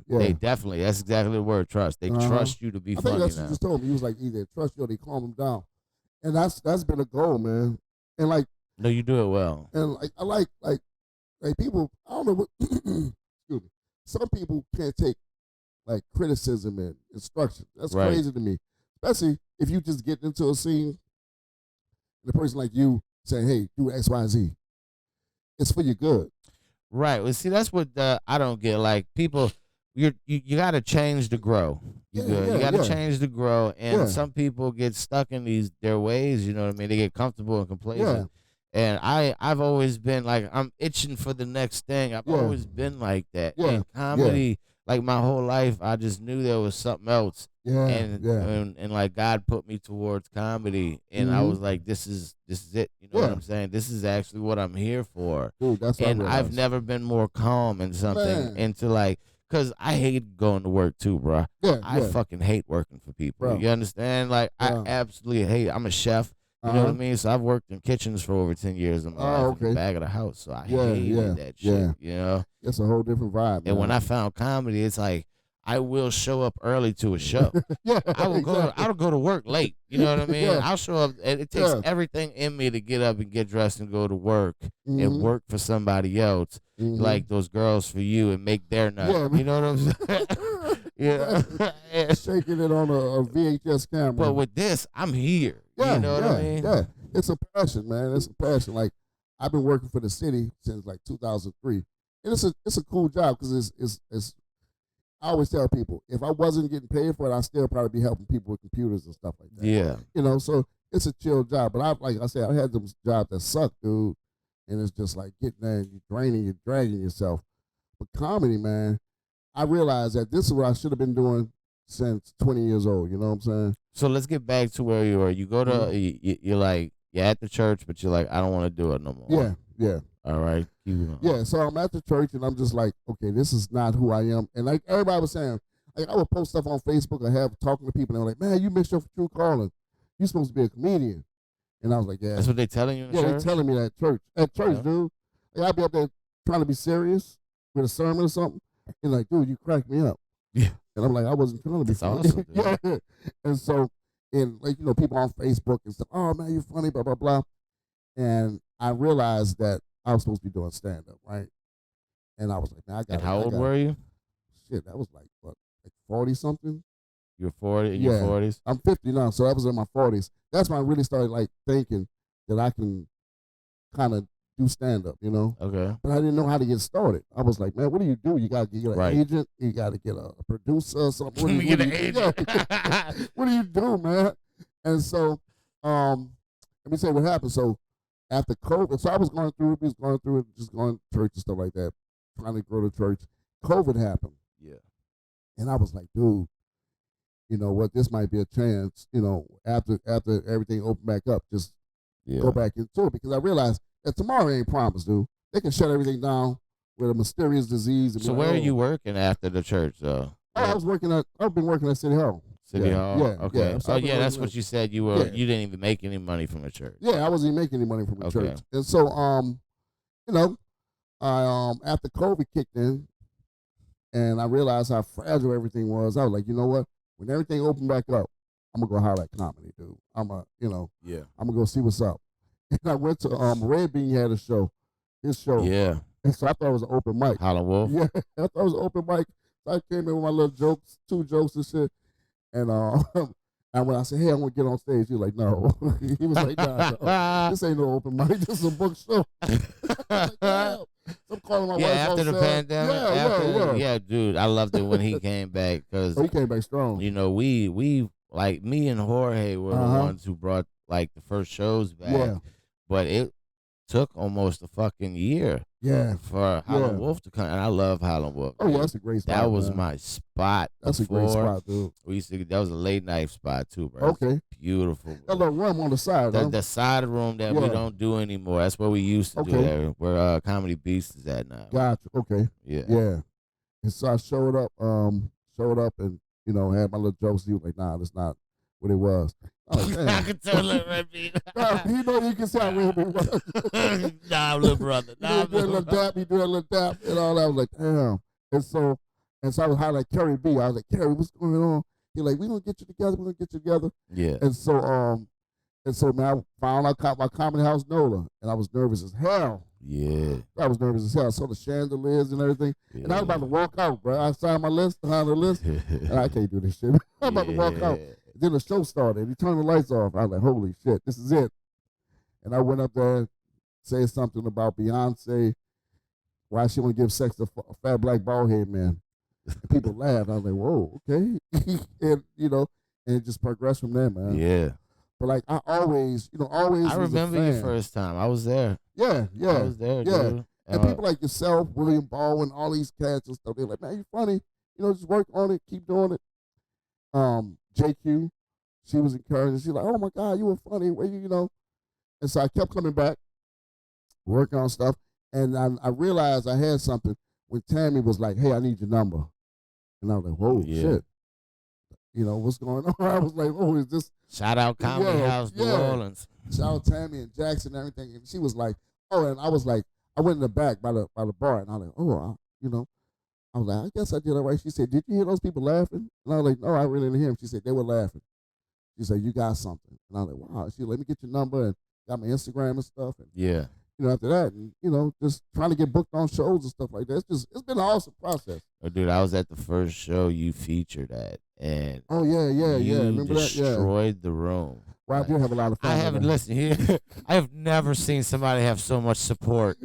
yeah. They definitely. That's exactly the word, trust. They trust you to be I think funny that's what now. you just told me. He was like, either trust you or they calm them down. And that's been a goal, man. And like, No, you do it well. and like, I like people, I don't know what, excuse me. Some people can't take like criticism and instruction. That's Right. crazy to me. Especially if you just get into a scene and the person like you saying, hey, do X, Y, Z. It's for your good. Right. Well, see, that's what I don't get. Like, people, you got to change to grow. You got to change to grow, and some people get stuck in their ways. You know what I mean? They get comfortable and complacent. And I've always been like, I'm itching for the next thing. I've always been like that. And comedy, like my whole life, I just knew there was something else. And like God put me towards comedy, and I was like, this is it. You know what I'm saying? This is actually what I'm here for. Dude, that's what and I've never been more calm in something, into like, cause I hate going to work too, bro. I fucking hate working for people. Bro. You understand? Like I absolutely hate. I'm a chef. You know what I mean? So I've worked in kitchens for over 10 years of my life in the back of the house. So I hated that shit. You know? It's a whole different vibe. And when I found comedy, it's like I will show up early to a show. I will go to work late. You know what I mean? I'll show up, and it takes everything in me to get up and get dressed and go to work and work for somebody else, like those girls for you, and make their nut. You know what I'm saying? Shaking it on a VHS camera. But with this, I'm here. You know what I mean? Yeah, it's a passion, man. It's a passion. Like I've been working for the city since like 2003, and it's a cool job because it's. I always tell people if I wasn't getting paid for it, I'd still probably be helping people with computers and stuff like that. Yeah, you know, so it's a chill job. But like I said, I had them jobs that suck, dude, and it's just like getting there, and you're dragging yourself. But comedy, man, I realized that this is what I should have been doing since 20 years old. You know what I'm saying? So let's get back to where you were. You go to you're at the church, but you're like, I don't want to do it no more. Yeah. All right. Yeah, so I'm at the church and I'm just like, okay, this is not who I am. And like everybody was saying, like I would post stuff on Facebook or have talking to people and they're like, man, you missed your true calling. You're supposed to be a comedian. And I was like, yeah. That's what they telling you in church? church? They're telling me that at church, dude. Like, I'd be up there trying to be serious with a sermon or something. And like, dude, you cracked me up. Yeah. And I'm like, I wasn't trying to be funny. Awesome, yeah. And so, and like, people on Facebook and stuff, oh man, you're funny, blah, blah, blah. And I realized that I was supposed to be doing stand-up, right? And I was like, man, I got. And how old were you? Shit, that was like 40-something. You were 40 in your 40s? I'm 50 now, so that was in my 40s. That's when I really started like thinking that I can kind of do stand-up, you know? Okay. But I didn't know how to get started. I was like, man, what do? You got to get an agent. You got to get a producer or something. Let me get an agent. What do you do, man? And so, let me say what happened. So after COVID, so I was going through it, just going to church and stuff like that, trying to grow the church. COVID happened. Yeah. And I was like, dude, you know what? This might be a chance, after everything opened back up, just go back into it because I realized that tomorrow ain't promised, dude. They can shut everything down with a mysterious disease. And So where are you working after the church, though? I've been working at City Hall. City Hall? Yeah. Okay. Yeah. So that's what you said. You didn't even make any money from the church. Yeah, I wasn't even making any money from the church. And so, you know, I after COVID kicked in and I realized how fragile everything was, I was like, you know what? When everything opened back up, I'm gonna go holler at comedy, dude. I'm gonna go see what's up. And I went to Red Bean had his show. Yeah. And so I thought it was an open mic. Howlin' Wolf? Yeah, I thought it was an open mic. So I came in with my little jokes, 2 jokes and shit. And and when I said, hey, I want to get on stage, he was like, no. He was like, nah, this ain't no open mic. This is a book show. Like, so I'm calling my wife after the pandemic. Yeah, dude, I loved it when he came back because he came back strong. You know, we like me and Jorge were the ones who brought like the first shows back. Yeah. But it took almost a fucking year. Yeah. For Howlin' Wolf to come, and I love Howlin' Wolf. Oh, yeah, that's a great spot. That was my spot. That's before. A great spot, dude. That was a late night spot too, bro. Okay. Beautiful. That little room on the side, the side of the room that we don't do anymore. That's where we used to do that. Where Comedy Beast is at now. Gotcha. Okay. Yeah. Yeah. And so I showed up, and had my little jokes. He was like, nah, that's not what it was. Oh, I can tell little Red Bean. You know you can see how Red Bean was. Nah, little brother. He doing a little dap and all that. I was like, damn. And so I was highlighting Kerry B. I was like, Kerry, what's going on? He like, we're gonna get you together. Yeah. And so man, I found out my comedy house NOLA, and I was nervous as hell. Yeah. I was nervous as hell. I saw the chandeliers and everything. Yeah. And I was about to walk out, bro. I signed my list, behind the list. And I can't do this shit. I'm about to walk out. Then the show started. He turned the lights off. I was like, holy shit, this is it. And I went up there, said something about Beyonce, why she want to give sex to a fat black bald head man. And people laughed. I was like, whoa, okay. And it just progressed from there, man. Yeah. But like I always. I remember your first time. I was there. Yeah. I was there, dude. And people like yourself, William Baldwin, all these cats and stuff, they're like, man, you funny. Just work on it, keep doing it. JQ, she was encouraging. She's like, oh my God, you were funny. Where you. And so I kept coming back, working on stuff. And I realized I had something when Tammy was like, hey, I need your number. And I was like, whoa, shit. What's going on? I was like, oh, is this? Shout out Comedy House, New Orleans. Shout out Tammy and Jackson and everything. And she was like, oh, and I was like, I went in the back by the bar, and I was like, oh, I was like, I guess I did all right. She said, did you hear those people laughing? And I was like, no, I really didn't hear them. She said, they were laughing. She said, you got something. And I was like, wow. She said, let me get your number, and got my Instagram and stuff. And, yeah. After that, and, just trying to get booked on shows and stuff like that. It's been an awesome process. Oh, dude, I was at the first show you featured at, and you remember that? Yeah. Destroyed the room. Well, I do have a lot of fun. I haven't listened here. I have never seen somebody have so much support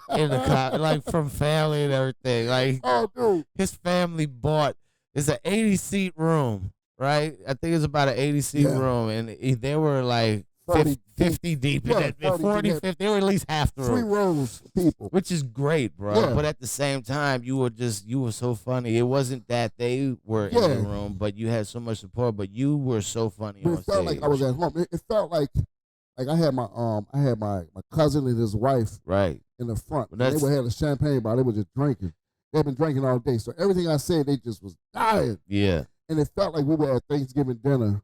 in the like from family and everything. Like, oh, dude, his family bought. It's an 80-seat room, right? I think it's about an 80-seat room, and they were like 50 deep in it. 40, 50. They were at least half the room. 3 rows of people. Which is great, bro. Yeah. But at the same time, you were so funny. It wasn't that they were in the room, but you had so much support, but you were so funny on stage. It felt like I was at home. It felt like I had my cousin and his wife in the front. They would have a champagne bottle. They were just drinking. They've been drinking all day. So everything I said, they just was dying. Yeah. And it felt like we were at Thanksgiving dinner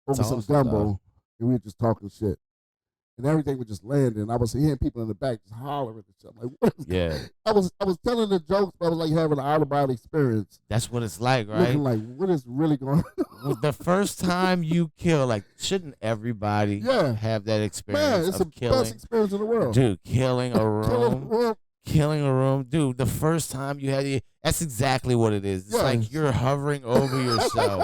over some gumbo. And we were just talking shit. And everything was just landing. I was hearing people in the back just hollering and shit. I'm like, what is that? I was telling the jokes, but I was like having an out-of-body experience. That's what it's like, right? Looking like, what is really going on? The first time you kill, like, shouldn't everybody have that experience? Man, it's the best experience in the world. Dude, killing a room. Killing a room. Dude, the first time you had that's exactly what it is. It's like you're hovering over yourself.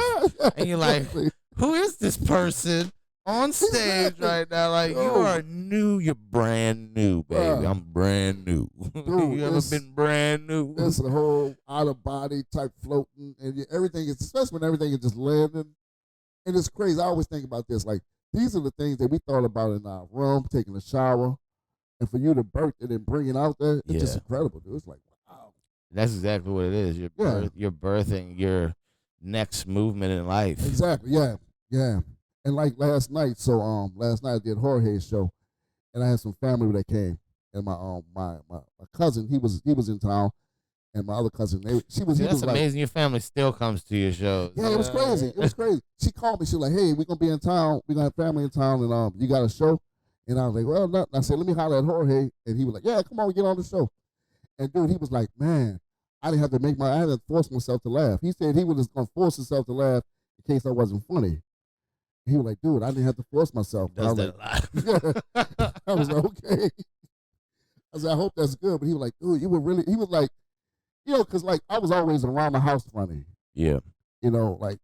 And you're like, who is this person on stage right now? Like, you are new. You're brand new, baby. I'm brand new. Dude, you ever been brand new? It's a whole out-of-body type floating. And everything is, especially when everything is just landing. And it's crazy. I always think about this. Like, these are the things that we thought about in our room, taking a shower. And for you to birth it and bring it out there, it's just incredible, dude. It's like, wow. That's exactly what it is. You're birthing your next movement in life. Exactly, yeah. And like last night, last night I did Jorge's show, and I had some family that came, and my cousin he was in town, and my other cousin See, that's amazing. Your family still comes to your shows. Yeah, it was crazy. It was crazy. She called me. She was like, "Hey, we're gonna be in town. We're gonna have family in town, and you got a show?" And I was like, "Well, nothing." I said, "Let me holler at Jorge," and he was like, "Yeah, come on, get on the show." And dude, he was like, "Man, I didn't have to I had to force myself to laugh." He said he was just gonna force himself to laugh in case I wasn't funny. He was like, "Dude, I didn't have to force myself." Does that like, a lot. Yeah. I was like, "Okay." I said, "I hope that's good." But he was like, "Dude, you were really." He was like, because like I was always around the house funny. Yeah. Like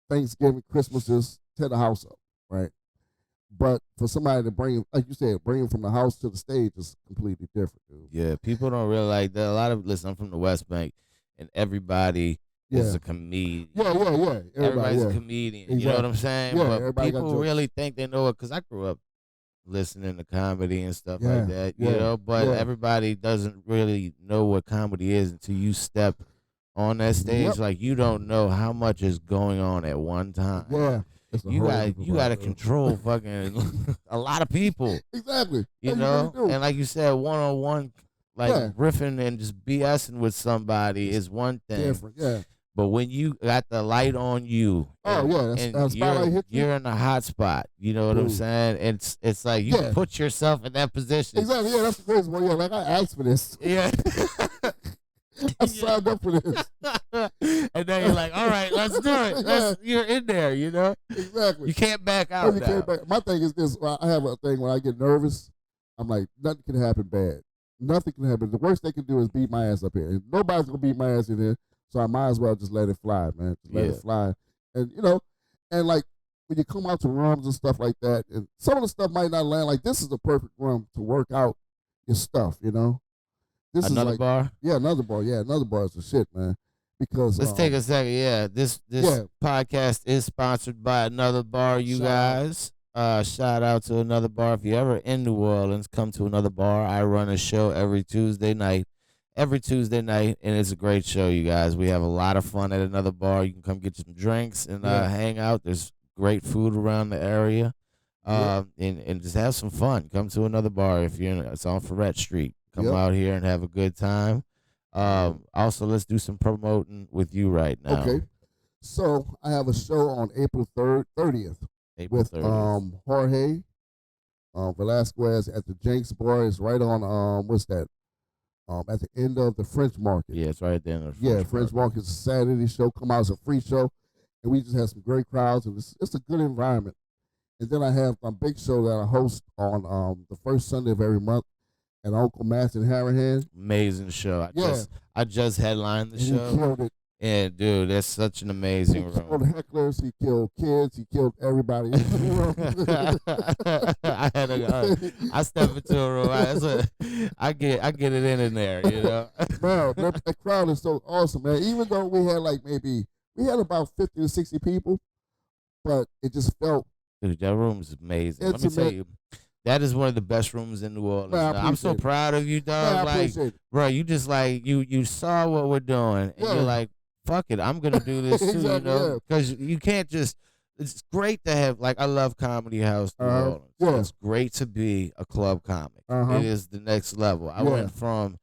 Thanksgiving, Christmases, tear the house up, right? But for somebody to bring him, like you said, bring him from the house to the stage is completely different, dude. Yeah, people don't realize that a lot of, listen, I'm from the West Bank, and everybody is a comedian. Yeah. Everybody's a comedian. Exactly. You know what I'm saying? Yeah, but people really think they know it, because I grew up listening to comedy and stuff like that, you know, but everybody doesn't really know what comedy is until you step on that stage. Yep. Like, you don't know how much is going on at one time. Yeah. You got to control fucking a lot of people. Exactly. You know? Really, and like you said, one-on-one, like riffing and just BSing with somebody is one thing. Different, yeah. But when you got the light on you, you're in a hot spot. You know what I'm saying? It's like you put yourself in that position. Exactly. Yeah, that's the crazy one. Yeah, like I asked for this. Yeah. I signed up for this. And then you're like, all right, let's do it. You're in there, you know? Exactly. You can't back out. You can't back. My thing is this. I have a thing when I get nervous, I'm like, nothing can happen bad. Nothing can happen. The worst they can do is beat my ass up here. And nobody's going to beat my ass in here. So I might as well just let it fly, man. Just let it fly. And, and like when you come out to rooms and stuff like that, and some of the stuff might not land. Like, this is the perfect room to work out your stuff, This another is like, bar? Yeah, another bar. Yeah, another bar is the shit, man. Because let's take a second. Yeah, this podcast is sponsored by Another Bar, you guys. Shout out to Another Bar. If you're ever in New Orleans, come to Another Bar. I run a show every Tuesday night, and it's a great show, you guys. We have a lot of fun at Another Bar. You can come get some drinks and hang out. There's great food around the area, and just have some fun. Come to Another Bar if it's on Ferret Street. Come out here and have a good time. Also, let's do some promoting with you right now. Okay. So I have a show on April 30th with 30th. Jorge Velasquez at the Jenks Bar. It's right on what's that? At the end of the French Market. Yeah, it's right at the end of the French Market. It's a Saturday show. Come out, it's a free show, and we just have some great crowds, and it's a good environment. And then I have a big show that I host on the first Sunday of every month at Uncle Matt's in Harahan. Amazing show. I just headlined the show. He killed it. And dude, that's such an amazing room. He killed hecklers, he killed kids, he killed everybody. I step into a room. I get it in there, Man, that crowd is so awesome, man. Even though we had about 50 to 60 people, but it just felt. Dude, that room is amazing. Let me tell you. That is one of the best rooms in New Orleans. Man, I'm so proud of you, dog. Man, bro, you just you saw what we're doing, and you're like, fuck it, I'm gonna do this too, exactly, because you can't just. It's great to have I love Comedy House New Orleans. Yeah. It's great to be a club comic. It is the next level. I went from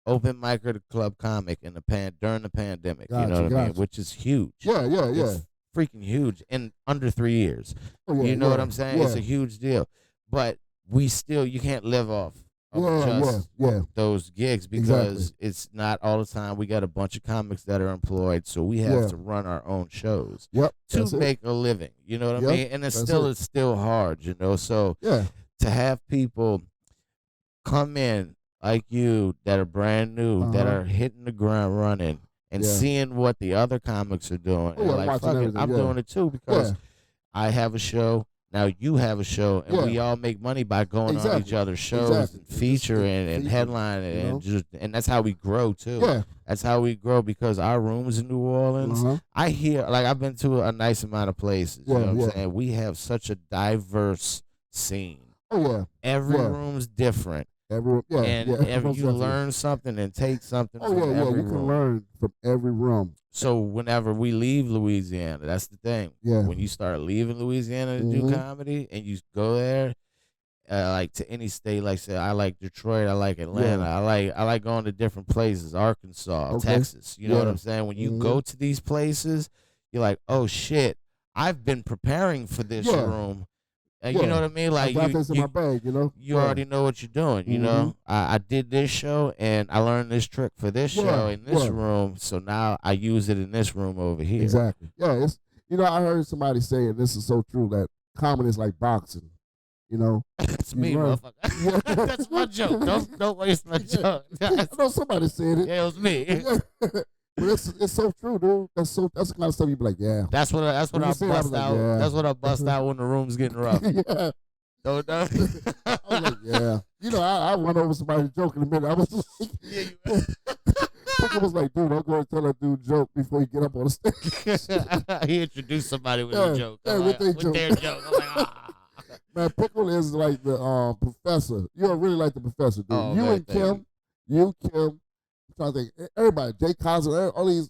open micer to club comic during the pandemic. Gotcha, you know what I mean? Which is huge. Yeah. It's freaking huge in under 3 years. You know what I'm saying? Yeah. It's a huge deal, but you can't live off those gigs because it's not all the time. We got a bunch of comics that are employed, so we have to run our own shows to make a living. You know what I mean? And it's still hard, So to have people come in like you that are brand new, that are hitting the ground running and seeing what the other comics are doing, and like, fuck it, I'm doing it too because I have a show. Now you have a show, and we all make money by going on each other's shows and featuring and headlining, and that's how we grow too. Yeah. That's how we grow because our rooms in New Orleans, I hear I've been to a nice amount of places. You know what I'm saying? We have such a diverse scene. Oh yeah. Every room's different. Every room, yeah, And yeah. every, most you definitely. learn something and take something Oh from yeah, yeah. every You can room. learn from every room. So whenever we leave Louisiana, that's the thing. Yeah. When you start leaving Louisiana to do Mhm. comedy and you go there, like to any state, like say I like Detroit, I like Atlanta, Yeah. I like going to different places, Arkansas, Okay. Texas. You know what Yeah. I'm saying? When you Mhm. go to these places, you're like, oh shit, I've been preparing for this Yeah. room. Yeah. You know what I mean? I Like got this in my bag, you know. you Yeah. already know what you're doing. You Mhm. know, I did this show and I learned this trick for this show Yeah. in this Yeah. room, so now I use it in this room over here. Exactly. Yeah. It's I heard somebody say, and this is so true, that comedy is like boxing. You know. That's You me, learn. motherfucker. Yeah. That's my joke. Don't waste my joke. I know somebody said it. Yeah, it was me. Yeah. But it's so true, dude. That's the kind of stuff you be like, yeah. That's what I When you say it, I was bust like, out. yeah. That's what I bust out when the room's getting rough. Yeah. Don't know. I was like, yeah. I run over somebody's joke in a minute. I was like, Yeah, Pickles was like, dude, don't go and tell that dude joke before you get up on the stage. he introduced somebody with Yeah, a joke. yeah, I'm with like, their their joke. I'm like, ah. Man, Pickle is like the professor. You don't really like the professor, dude. Oh, You man, and thank Kim, I'm trying to think, everybody, Jay Cosmo, all these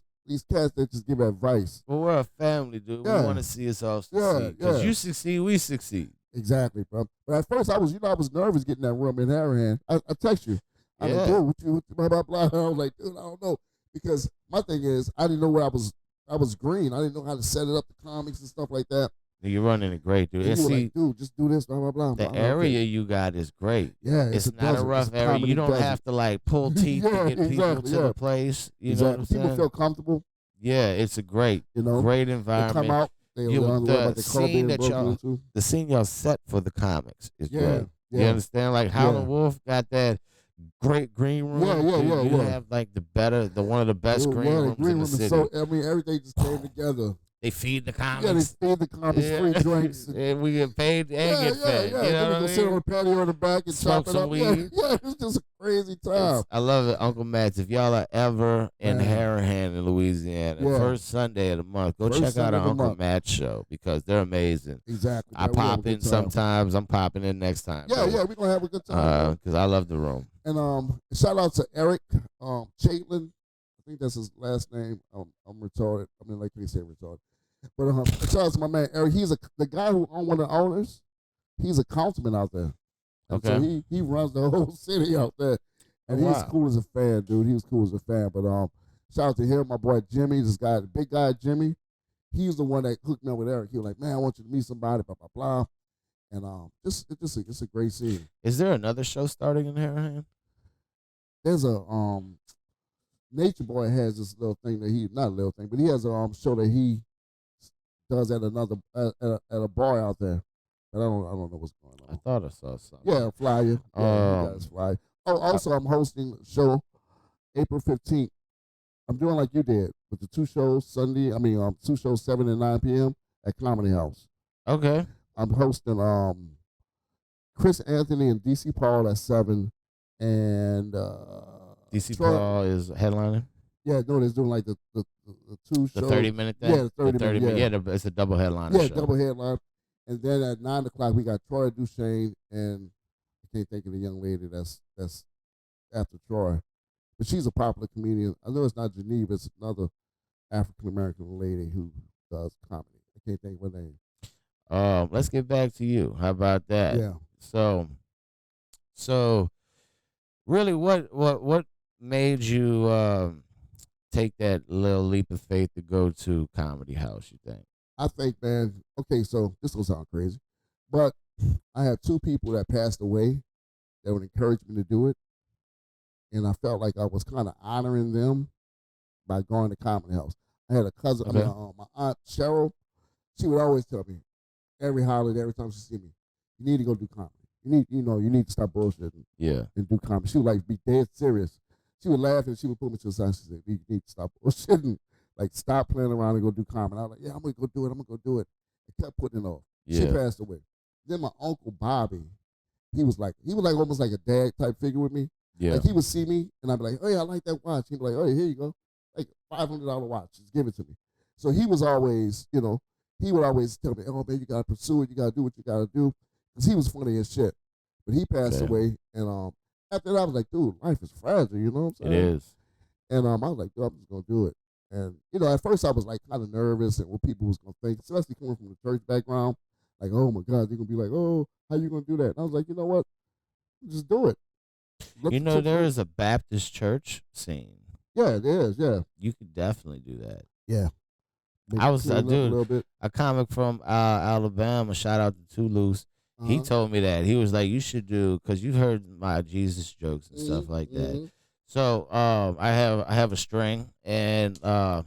cats that just give advice. Well, we're a family, dude. Yeah. We want to see us all Yeah, succeed. Because yeah. you succeed, we succeed. Exactly, bro. But at first, I was nervous getting that room in Harahan. I text you. I Yeah. like, dude, what you blah blah blah. I was like, dude, I don't know, because my thing is, I didn't know where I was. I was green. I didn't know how to set it up, the comics and stuff like that. You're running it great, dude. And And you were see, like, dude, just do this, blah blah blah. the I'm like, area okay. you got is great. Yeah, It's not a desert. rough It's area. comedy You don't desert. have to like pull teeth Yeah, to get people exactly, to yeah. the place. You know Exactly. what I'm People saying? feel comfortable. Yeah, it's a great, You know, great they environment. come out. They You- don't the worry about the car scene being that broken y'all- into. The scene y'all set for the comics is Yeah, great. You yeah. understand? Like Howlin' Yeah. Wolf got that great green room. Yeah, yeah, Dude, yeah, you yeah. have like one of the best Dude, green yeah, the rooms green in the room is city. so. I mean, everything just came together. They feed the Yeah, they comics. feed the comics, free drinks. And we get paid and get fed. Yeah. You know Then we what go I sit on the mean? patio in the back and Smoke chop it some up. weed. Yeah, it's just a crazy time. I love it, Uncle Matt's. If y'all are ever in Man. Harahan in Louisiana, Yeah. first Sunday of the month, go First check out Sunday our of the Uncle month. Matt's show because they're amazing. Exactly. I man. We have a pop good in time. sometimes. I'm popping in next time. Yeah, bro. yeah, we're gonna have a good time. Because I love the room. And shout out to Eric Chaitlin. I think that's his last name. I'm retarded. I mean, like they say retarded. But shout out to my man Eric. He's the guy who owned one of the owners. He's a councilman out there. And so Okay. he runs the whole city out there. And Oh, he's wow. cool as a fan, dude. He was cool as a fan. But shout out to him, my boy Jimmy, this guy, the big guy Jimmy. He's the one that hooked me up with Eric. He was like, man, I want you to meet somebody, blah, blah, blah. And it's a great scene. Is there another show starting in Harahan? There's a Nature Boy has this little thing that not a little thing, but he has a show that he does at another at a bar out there. But I don't know what's going I on. thought I saw something. Yeah, a flyer. Yeah, he Um, does flyer. Oh, also I'm hosting a show April 15th. I'm doing like you did with the two shows 7 and 9 p.m. at Comedy House. Okay. I'm hosting Chris Anthony and DC Paul at 7 and DC Troy- Paul is headlining. Yeah, no, they're doing like the two shows. The 30-minute thing? Yeah, the 30 minute, yeah. It's a double headliner Yeah, show. double headline. And then at 9 o'clock we got Troy Duchesne and I can't think of the young lady that's after Troy. But she's a popular comedian. I know it's not Geneva, it's another African American lady who does comedy. I can't think of her name. Let's get back to you. How about that? Yeah. So really what made you take that little leap of faith to go to Comedy House, you think? I think, man, okay, so this will sound crazy, but I had two people that passed away that would encourage me to do it. And I felt like I was kind of honoring them by going to Comedy House. I had a cousin, Okay. my aunt Cheryl, she would always tell me every holiday, every time she see me, you need to go do comedy. You need to stop bullshitting Yeah. and do comedy. She would like be dead serious. She would laugh and she would put me to the side. She said, you need to stop bullshitting. Like, stop playing around and go do comedy. I was like, yeah, I'm going to go do it. I'm going to go do it. I kept putting it off. She Yeah. passed away. Then my uncle Bobby, he was like almost like a dad type figure with me. Yeah. Like, he would see me and I'd be like, oh yeah, I like that watch. He'd be like, oh, here you go. Like, $500 watch. Just give it to me. So he was always, he would always tell me, oh man, you got to pursue it. You got to do what you got to do. Because he was funny as shit. But he passed Okay. away and after that, I was like, dude, life is fragile. You know what I'm It saying? is. And I was like, dude, I'm just gonna do it. And you know, at first I was like kind of nervous and what people was gonna think, especially coming from the church background. Like, oh my God, they're gonna be like, oh, how you gonna do that? And I was like, you know what? Just do it. Let You the know, chips there in. is a Baptist church scene. Yeah, it is. Yeah, You could definitely do that. yeah. Maybe I was clean a it up a dude, little bit. a comic from Alabama. Shout out to Toulouse. He Uh-huh. told me that he was like, you should do because you've heard my Jesus jokes and stuff like that. Mhm. So I have a string, and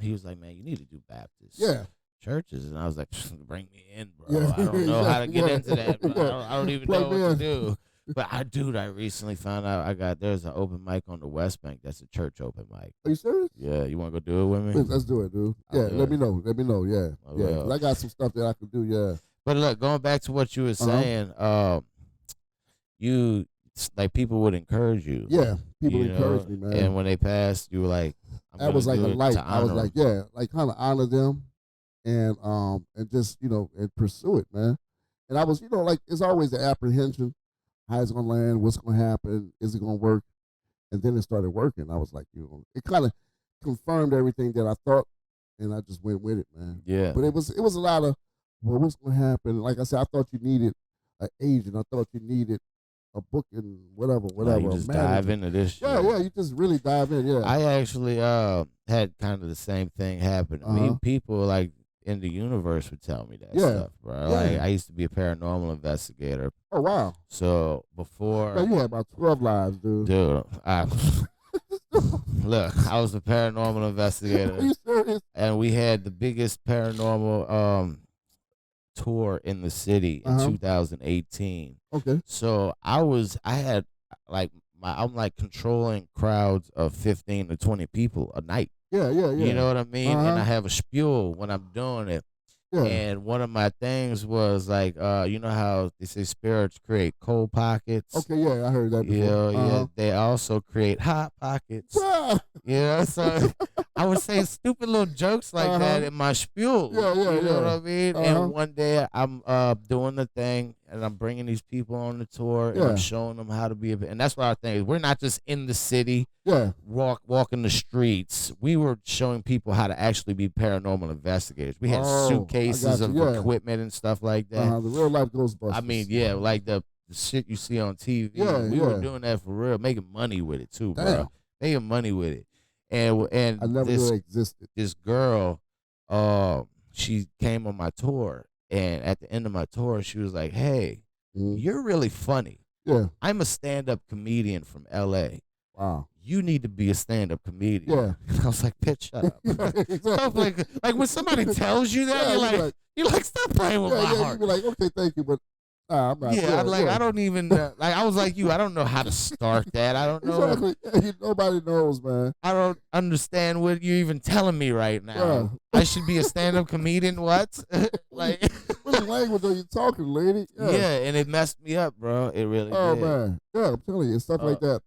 he was like, man, you need to do Baptist Yeah, churches, and I was like, bring me in, bro. yeah. I don't know how to get Yeah. into that, bro. Yeah. I don't even Plug know me what to in. do. But I recently found out there's an open mic on the West Bank. That's a church open mic. Are you serious? Yeah, you want to go do it with me? Let's do it, dude. I'll Yeah, do let it. me know. Let me know. Yeah, I yeah. 'Cause will. I got some stuff that I can do. Yeah. But look, going back to what you were saying, you like people would encourage you. Yeah, people you encourage know, me, man. And when they passed, you were like, I'm That was like do a it light. to I was honor like, 'em. yeah, like kind of honor them and just and pursue it, man. And I was, like it's always the apprehension, how it's gonna land, what's gonna happen, is it gonna work? And then it started working. I was like, it kind of confirmed everything that I thought, and I just went with it, man. Yeah. But it was a lot of, well, what's gonna happen? Like I said, I thought you needed an agent. I thought you needed a book and whatever. No, you a just manager. dive into this shit. Yeah, you just really dive in. Yeah. I actually had kind of the same thing happen to me. People like in the universe would tell me that stuff, bro. Yeah. Like I used to be a paranormal investigator. Oh wow. So before, Man, you had about 12 lives, dude. dude, look, I was a paranormal investigator, Are you serious? and we had the biggest paranormal tour in the city in 2018. Okay. So I had like I'm like controlling crowds of 15 to 20 people a night. Yeah. You know what I mean? And I Uh-huh. have a spiel when I'm doing it. Yeah. And one of my things was like, you know how they say spirits create cold pockets? Okay, yeah, I heard that before. Yeah. They also create hot pockets. Yeah. You know, so I would say stupid little jokes like that in my spiel. Yeah, You know what I mean? Uh-huh. And one day I'm doing the thing, and I'm bringing these people on the tour, and I'm showing them how to be and that's what I think. We're not just in the city, walking the streets. We were showing people how to actually be paranormal investigators. We had suitcases of equipment and stuff like that. The real life Ghostbusters. I mean, yeah, like the shit you see on TV. We were doing that for real, making money with it too, bro. Damn. Making money with it. And I never knew it existed. this girl, she came on my tour, and at the end of my tour, she was like, "Hey, you're really funny. Yeah. I'm a stand-up comedian from L.A. Wow. You need to be a stand-up comedian." Yeah. And I was like, "Bitch, shut up." Exactly. like when somebody tells you that, you're like, "Stop playing with my heart." You be like, okay, thank you, but I'm not. I don't even like. I was like you. I don't know how to start that. I don't know. Exactly. Nobody knows, man. I don't understand what you're even telling me right now. Yeah. I should be a stand-up comedian. What? Like, what language are you talking, lady? Yeah, and it messed me up, bro. It really Oh did. man, yeah, I'm telling you, stuff like that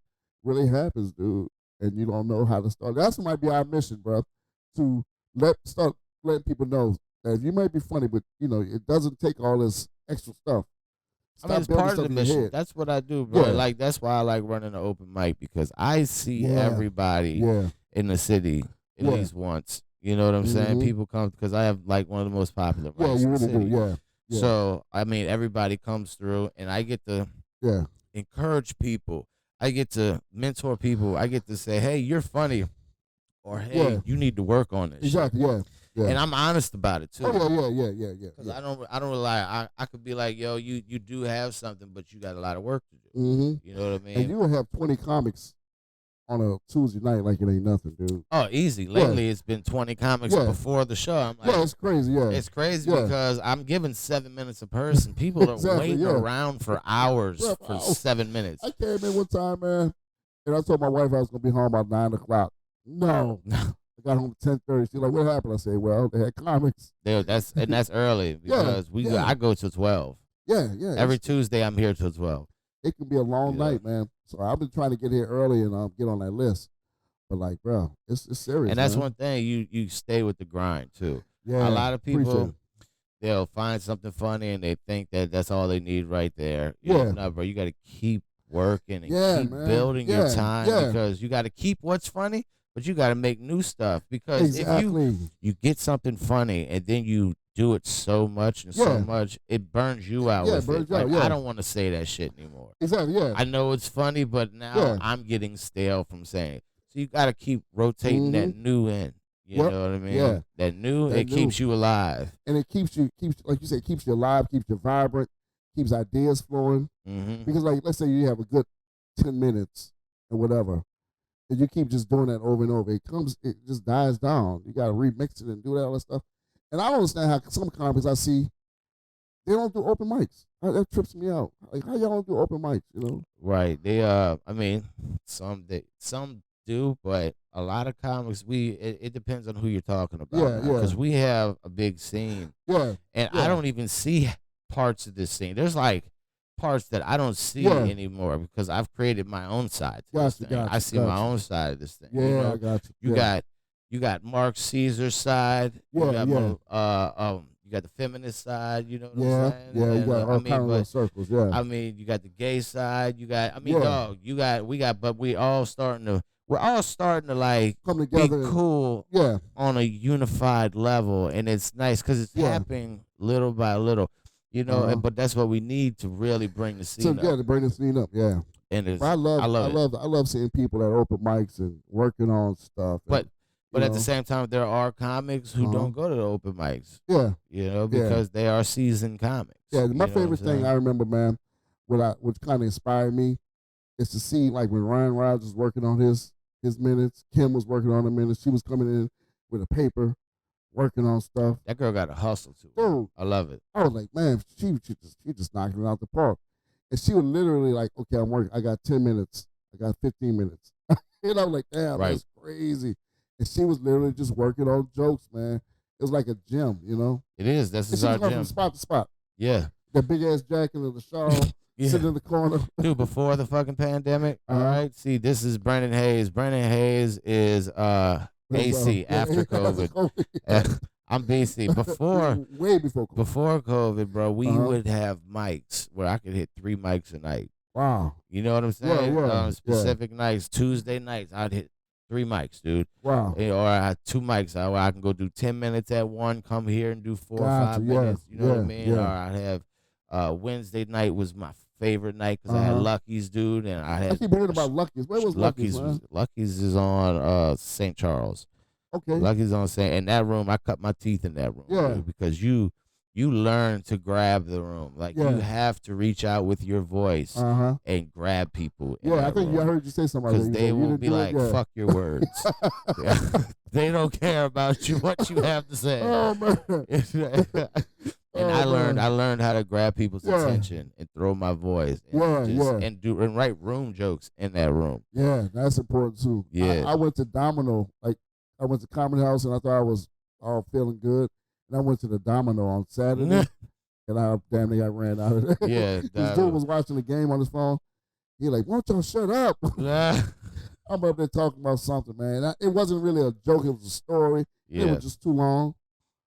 really happens, dude, and you don't know how to start. That's might be our mission, bro, to start letting people know that you might be funny, but it doesn't take all this extra stuff. I mean, it's building part of stuff the in your mission. head. That's what I do, bro. Yeah. Like that's why I like running the open mic because I see everybody in the city at least once. You know what I'm saying? People come because I have like one of the most popular mics you in the really city. do. Yeah. So I mean, everybody comes through, and I get to encourage people. I get to mentor people. I get to say, "Hey, you're funny," or "Hey, you need to work on this." Exactly. shit. Yeah. And I'm honest about it too. Oh yeah. Cause I don't really lie. I could be like, yo, you do have something, but you got a lot of work to do. Mm-hmm. You know what I mean? And you will have 20 comics on a Tuesday night like it ain't nothing, dude. Oh, easy. Lately, it's been 20 comics before the show. I'm like, it's crazy. Yeah, it's crazy because I'm giving 7 minutes a person. People are waiting around for hours for 7 minutes. I came in one time, man, and I told my wife I was gonna be home about 9 o'clock. No. I got home at 10:30. She's like, "What happened?" I said, "Well, they had comics." Dude, that's early because I go till 12. Yeah. Every Tuesday I'm here till 12. It can be a long night, man. So I've been trying to get here early and get on that list. But like, bro, it's serious. And that's man. one thing you stay with the grind too. Yeah, a lot of appreciate people it. they'll find something funny and they think that that's all they need right there. Yeah. No, bro, you got to keep working and keep man. building your time yeah. because you got to keep what's funny, but you got to make new stuff because if you get something funny and then you do it so much and so much, it burns you out with it. Like, I don't want to say that shit anymore. Exactly, yeah. I know it's funny, but now I'm getting stale from saying it. So you got to keep rotating that new in. You know what I mean? Yeah. That new, it keeps you alive. And it keeps like you said, keeps you alive, keeps you vibrant, keeps ideas flowing. Because like, let's say you have a good 10 minutes or whatever, and you keep just doing that over and over. It just dies down. You got to remix it and do all that stuff. And I don't understand how some comics I see, they don't do open mics. That trips me out. Like, how y'all don't do open mics, you know? Right. They I mean, some do, but a lot of comics, it depends on who you're talking about. Because we have a big scene. And I don't even see parts of this scene. There's like parts that I don't see anymore because I've created my own side to this thing. I see my own side of this thing. Yeah, you know? I got you. You got Mark Caesar's side. You got you got the feminist side. You know what I'm saying? Yeah, you got all kinds of circles. Yeah. I mean, you got the gay side. You got. I mean, dog. But we're all starting to like come together, be cool. On a unified level, and it's nice because it's happening little by little. You know, but that's what we need to really bring the scene up. To bring the scene up. Yeah. And I love seeing people that open mics and working on stuff. But at the same time, there are comics who don't go to the open mics. Yeah. You know, because they are seasoned comics. Yeah, my favorite thing I remember, man, which kind of inspired me, is to see like when Ryan Rogers was working on his minutes, Kim was working on the minutes, she was coming in with a paper, working on stuff. That girl got a hustle too. Dude, I love it. I was like, man, she just knocking it out the park. And she would literally like, okay, I'm working. I got 10 minutes. I got 15 minutes. And I was like, damn, that's crazy. And she was literally just working on jokes, man. It was like a gym, you know? It is. That's our gym. From spot to spot. Yeah. That big ass jacket and the shawl, sitting in the corner. Dude, before the fucking pandemic, all right? See, this is Brendan Hayes. Brendan Hayes is AC after COVID. I'm BC. Way before COVID. Before COVID, bro, we would have mics where I could hit 3 mics a night. Wow. You know what I'm saying? Specific nights, Tuesday nights, I'd hit 3 mics, dude. Wow. Or I had 2 mics. Where I can go do 10 minutes at one, come here and do 4 or 5 minutes. You know what I mean? Or I'd have Wednesday night was my favorite night because I had Lucky's, dude. And I keep hearing about Lucky's. Where was Lucky's? Lucky's is on St. Charles. Okay. Lucky's on St. In that room, I cut my teeth in that room. Dude, because you learn to grab the room. Like, you have to reach out with your voice and grab people. I think I heard you say something like that. Because they will be like, fuck your words. They don't care about you, what you have to say. Oh, man. And I learned how to grab people's attention and throw my voice and write room jokes in that room. Yeah, that's important too. Yeah. I went to Domino, I went to Comedy House and I thought I was all feeling good. And I went to the Domino on Saturday and I damn near got ran out of there. Yeah. This dude was watching the game on his phone. He like, why don't y'all shut up? I'm up there talking about something, man. It wasn't really a joke. It was a story. It was just too long.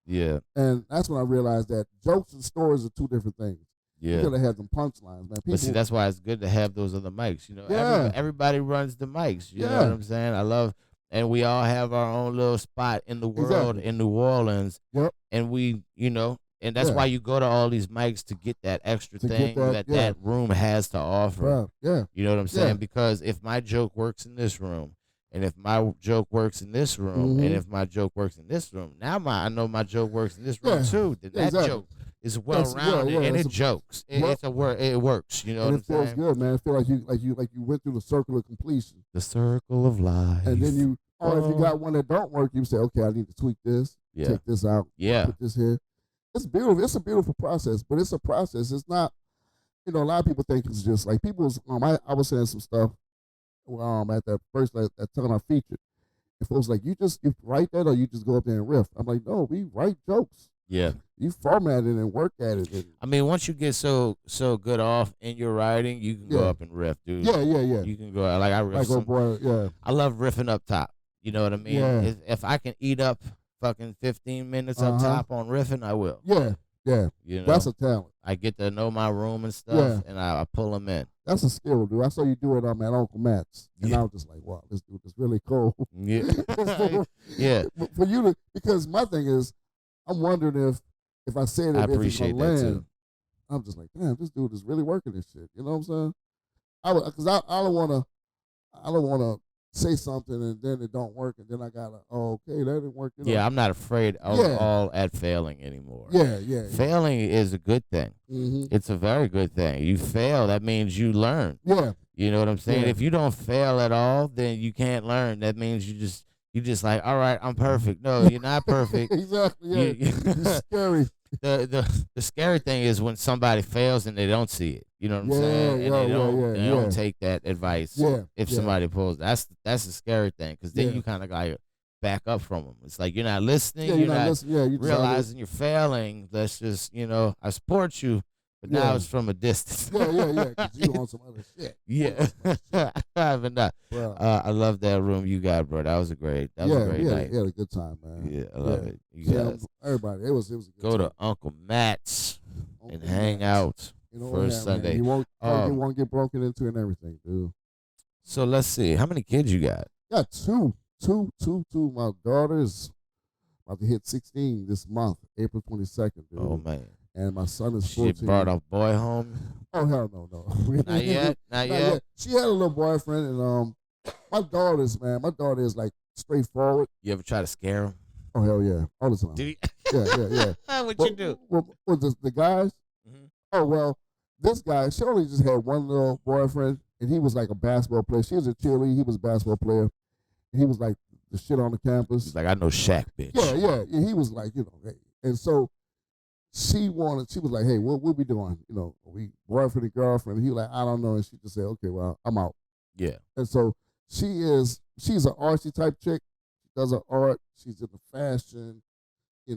Yeah. And that's when I realized that jokes and stories are 2 different things. Yeah. You gotta have some punchlines, man. But see, that's why it's good to have those other mics. You know, everybody runs the mics. You know what I'm saying? And we all have our own little spot in the world in New Orleans. Yep. And we, you know, and that's why you go to all these mics to get that extra thing that room has to offer. Yeah. You know what I'm saying? Because if my joke works in this room, and if my joke works in this room, and if my joke works in this room, now I know my joke works in this room too. Then that joke is well-rounded and it jokes. It works. You know what I'm saying? It feels good, man. It feels like you went through the circle of completion. The circle of life. And then if you got one that don't work, you say, okay, I need to tweak this, take this out, put this here. It's beautiful. It's a beautiful process, but it's a process. It's not, a lot of people think it's just like people's. I was saying some stuff at that first that time I featured. And folks like, you write that or you just go up there and riff. I'm like, no, we write jokes. Yeah. You format it and work at it. I mean, once you get so good off in your writing, you can go up and riff, dude. Yeah. You can go like I riff. I love riffing up top. You know what I mean? Yeah. If I can eat up fucking 15 minutes up top on riffing, I will. Yeah. Yeah, You know, that's a talent. I get to know my room and stuff, and I pull them in. That's a skill, dude. I saw you do it at Uncle Matt's, and Yeah. I was just like, wow, this dude is really cool. Yeah, yeah. For you to, because my thing is, I'm wondering if I said it, I if it's appreciate gonna that land. too. I'm just like, damn, this dude is really working this shit. You know what I'm saying? Because I don't wanna say something and then it don't work, and then I gotta, okay, that didn't work. You know? Yeah, I'm not afraid of all at failing anymore. Yeah. Failing is a good thing. Mm-hmm. It's a very good thing. You fail, that means you learn. Yeah. You know what I'm saying? Yeah. If you don't fail at all, then you can't learn. That means you just like, all right, I'm perfect. No, you're not perfect. Exactly. Yeah. It's scary. The scary thing is when somebody fails and they don't see it. You know what I'm saying? And they don't take that advice. Yeah. If somebody pulls, that's the scary thing, because then you kind of got to back up from them. It's like you're not listening. You're not listening. Yeah, you realizing you're failing. Let's just, I support you, but now it's from a distance. Yeah. Because you on some other shit. Yeah. But not. I love that room you got, bro. That was a great night. Yeah, had a good time, man. Yeah, I love it. You guys everybody. It was a good go time. to Uncle Matt's and hang out first Sunday. You won't get broken into and everything, dude. So let's see. How many kids you got? Got two. My daughter's about to hit 16 this month, April 22nd, dude. Oh, man. And my son is 14. She brought a boy home? Oh, hell no. Not yet? Not yet? She had a little boyfriend, and my daughter is like straightforward. You ever try to scare him? Oh, hell yeah. All the time. Do you? Yeah. What you do? With the guys? Mm-hmm. Oh, well, this guy, she only just had one little boyfriend, and he was like a basketball player. She was a cheerleader. He was a basketball player. And he was like the shit on the campus. He's like, I know Shaq, bitch. Yeah. He was like, hey. And so she was like, hey, what we doing? We boyfriend and girlfriend. And he was like, I don't know. And she just said, okay, well, I'm out. Yeah. And so she's an artsy type chick. She does her art. She's into fashion. She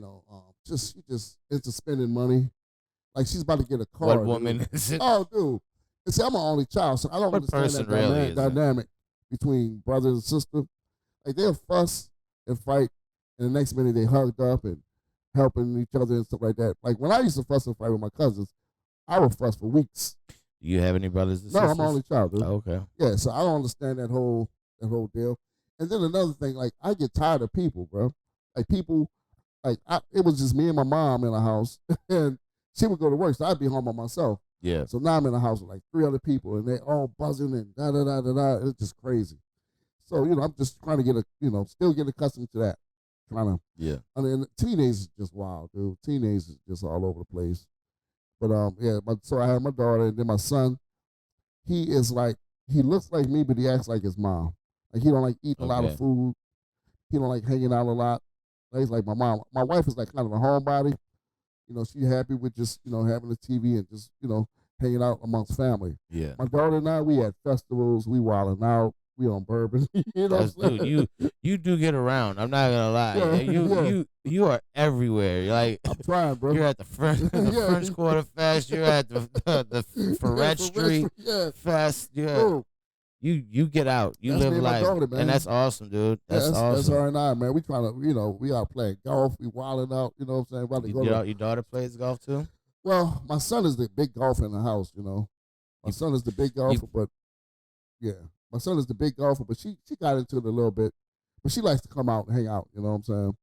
just into spending money. Like she's about to get a car. What woman is it? Oh, dude. And see, I'm an only child, so I don't understand that dynamic between brother and sister. Like they'll fuss and fight, and the next minute they hugged up and helping each other and stuff like that. Like when I used to fuss and fight with my cousins, I would fuss for weeks. Do you have any brothers and sisters? No, I'm an only child, dude. Oh, okay. Yeah, so I don't understand that whole deal. And then another thing, like I get tired of people, bro. Like people, it was just me and my mom in the house, and she would go to work, so I'd be home by myself. Yeah. So now I'm in the house with like 3 other people, and they all buzzing and da. It's just crazy. So I'm just trying to get still get accustomed to that. Yeah. I mean, teenagers is just wild, dude. Teenagers is just all over the place. But so I have my daughter, and then my son. He looks like me, but he acts like his mom. Like he don't like eating a lot of food. He don't like hanging out a lot. He's like my mom. My wife is like kind of a homebody. She happy with just having the TV and just hanging out amongst family. Yeah. My daughter and I, we at festivals, we wilding out. We on bourbon. Dude, you do get around. I'm not gonna lie. You are everywhere. You're like I'm trying, bro. You're at the French Quarter Fest. You're at the Ferret Street Fest. Yeah. You get out. You live life, daughter, and that's awesome, dude. That's awesome. That's her and I, man. We trying to, we out playing golf. We wilding out. You know what I'm saying? About to go your daughter plays golf too? Well, my son is the big golfer in the house. My son is the big golfer, but yeah. My son is the big golfer, but she got into it a little bit. But she likes to come out and hang out, you know what I'm saying?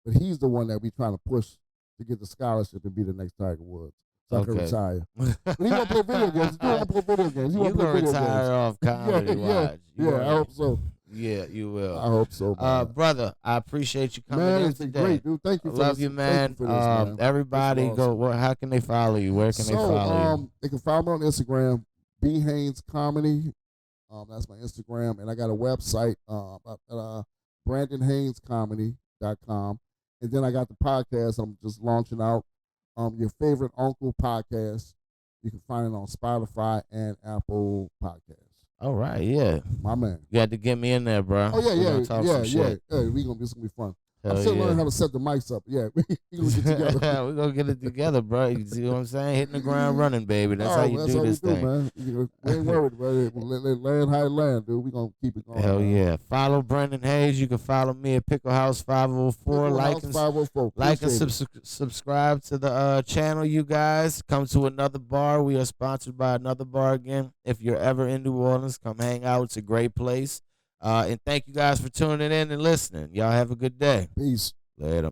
But he's the one that we trying to push to get the scholarship and be the next Tiger Woods. So I can retire. But he want to play video games. He want to play video games. He want to play video games. Retire off comedy watch. Yeah, I hope so. Yeah, you will. I hope so, man. Brother, I appreciate you coming in today. Great, dude. Thank you for love you, man. Man. Everybody, awesome. Go. How can they follow you? Where can they follow you? They can follow me on Instagram, B Haynes Comedy. That's my Instagram, and I got a website, BrandonHaynesComedy.com, and then I got the podcast I'm just launching out, Your Favorite Uncle Podcast. You can find it on Spotify and Apple Podcasts. All right, yeah, my man. You had to get me in there, bro. Oh yeah. We're gonna talk some shit. Yeah. It's gonna be fun. I'm still learning how to set the mics up. Yeah, we gonna get together. We're going to get it together, bro. You see what I'm saying? Hitting the ground running, baby. That's how you do this thing. Man. We ain't worried, bro. Let land how it land, dude. We gonna keep it going. Hell yeah. Follow Brendan Hayes. You can follow me at Pickle House 504. Like and subscribe to the channel, you guys. Come to another bar. We are sponsored by another bar again. If you're ever in New Orleans, come hang out. It's a great place. And thank you guys for tuning in and listening. Y'all have a good day. Peace. Later.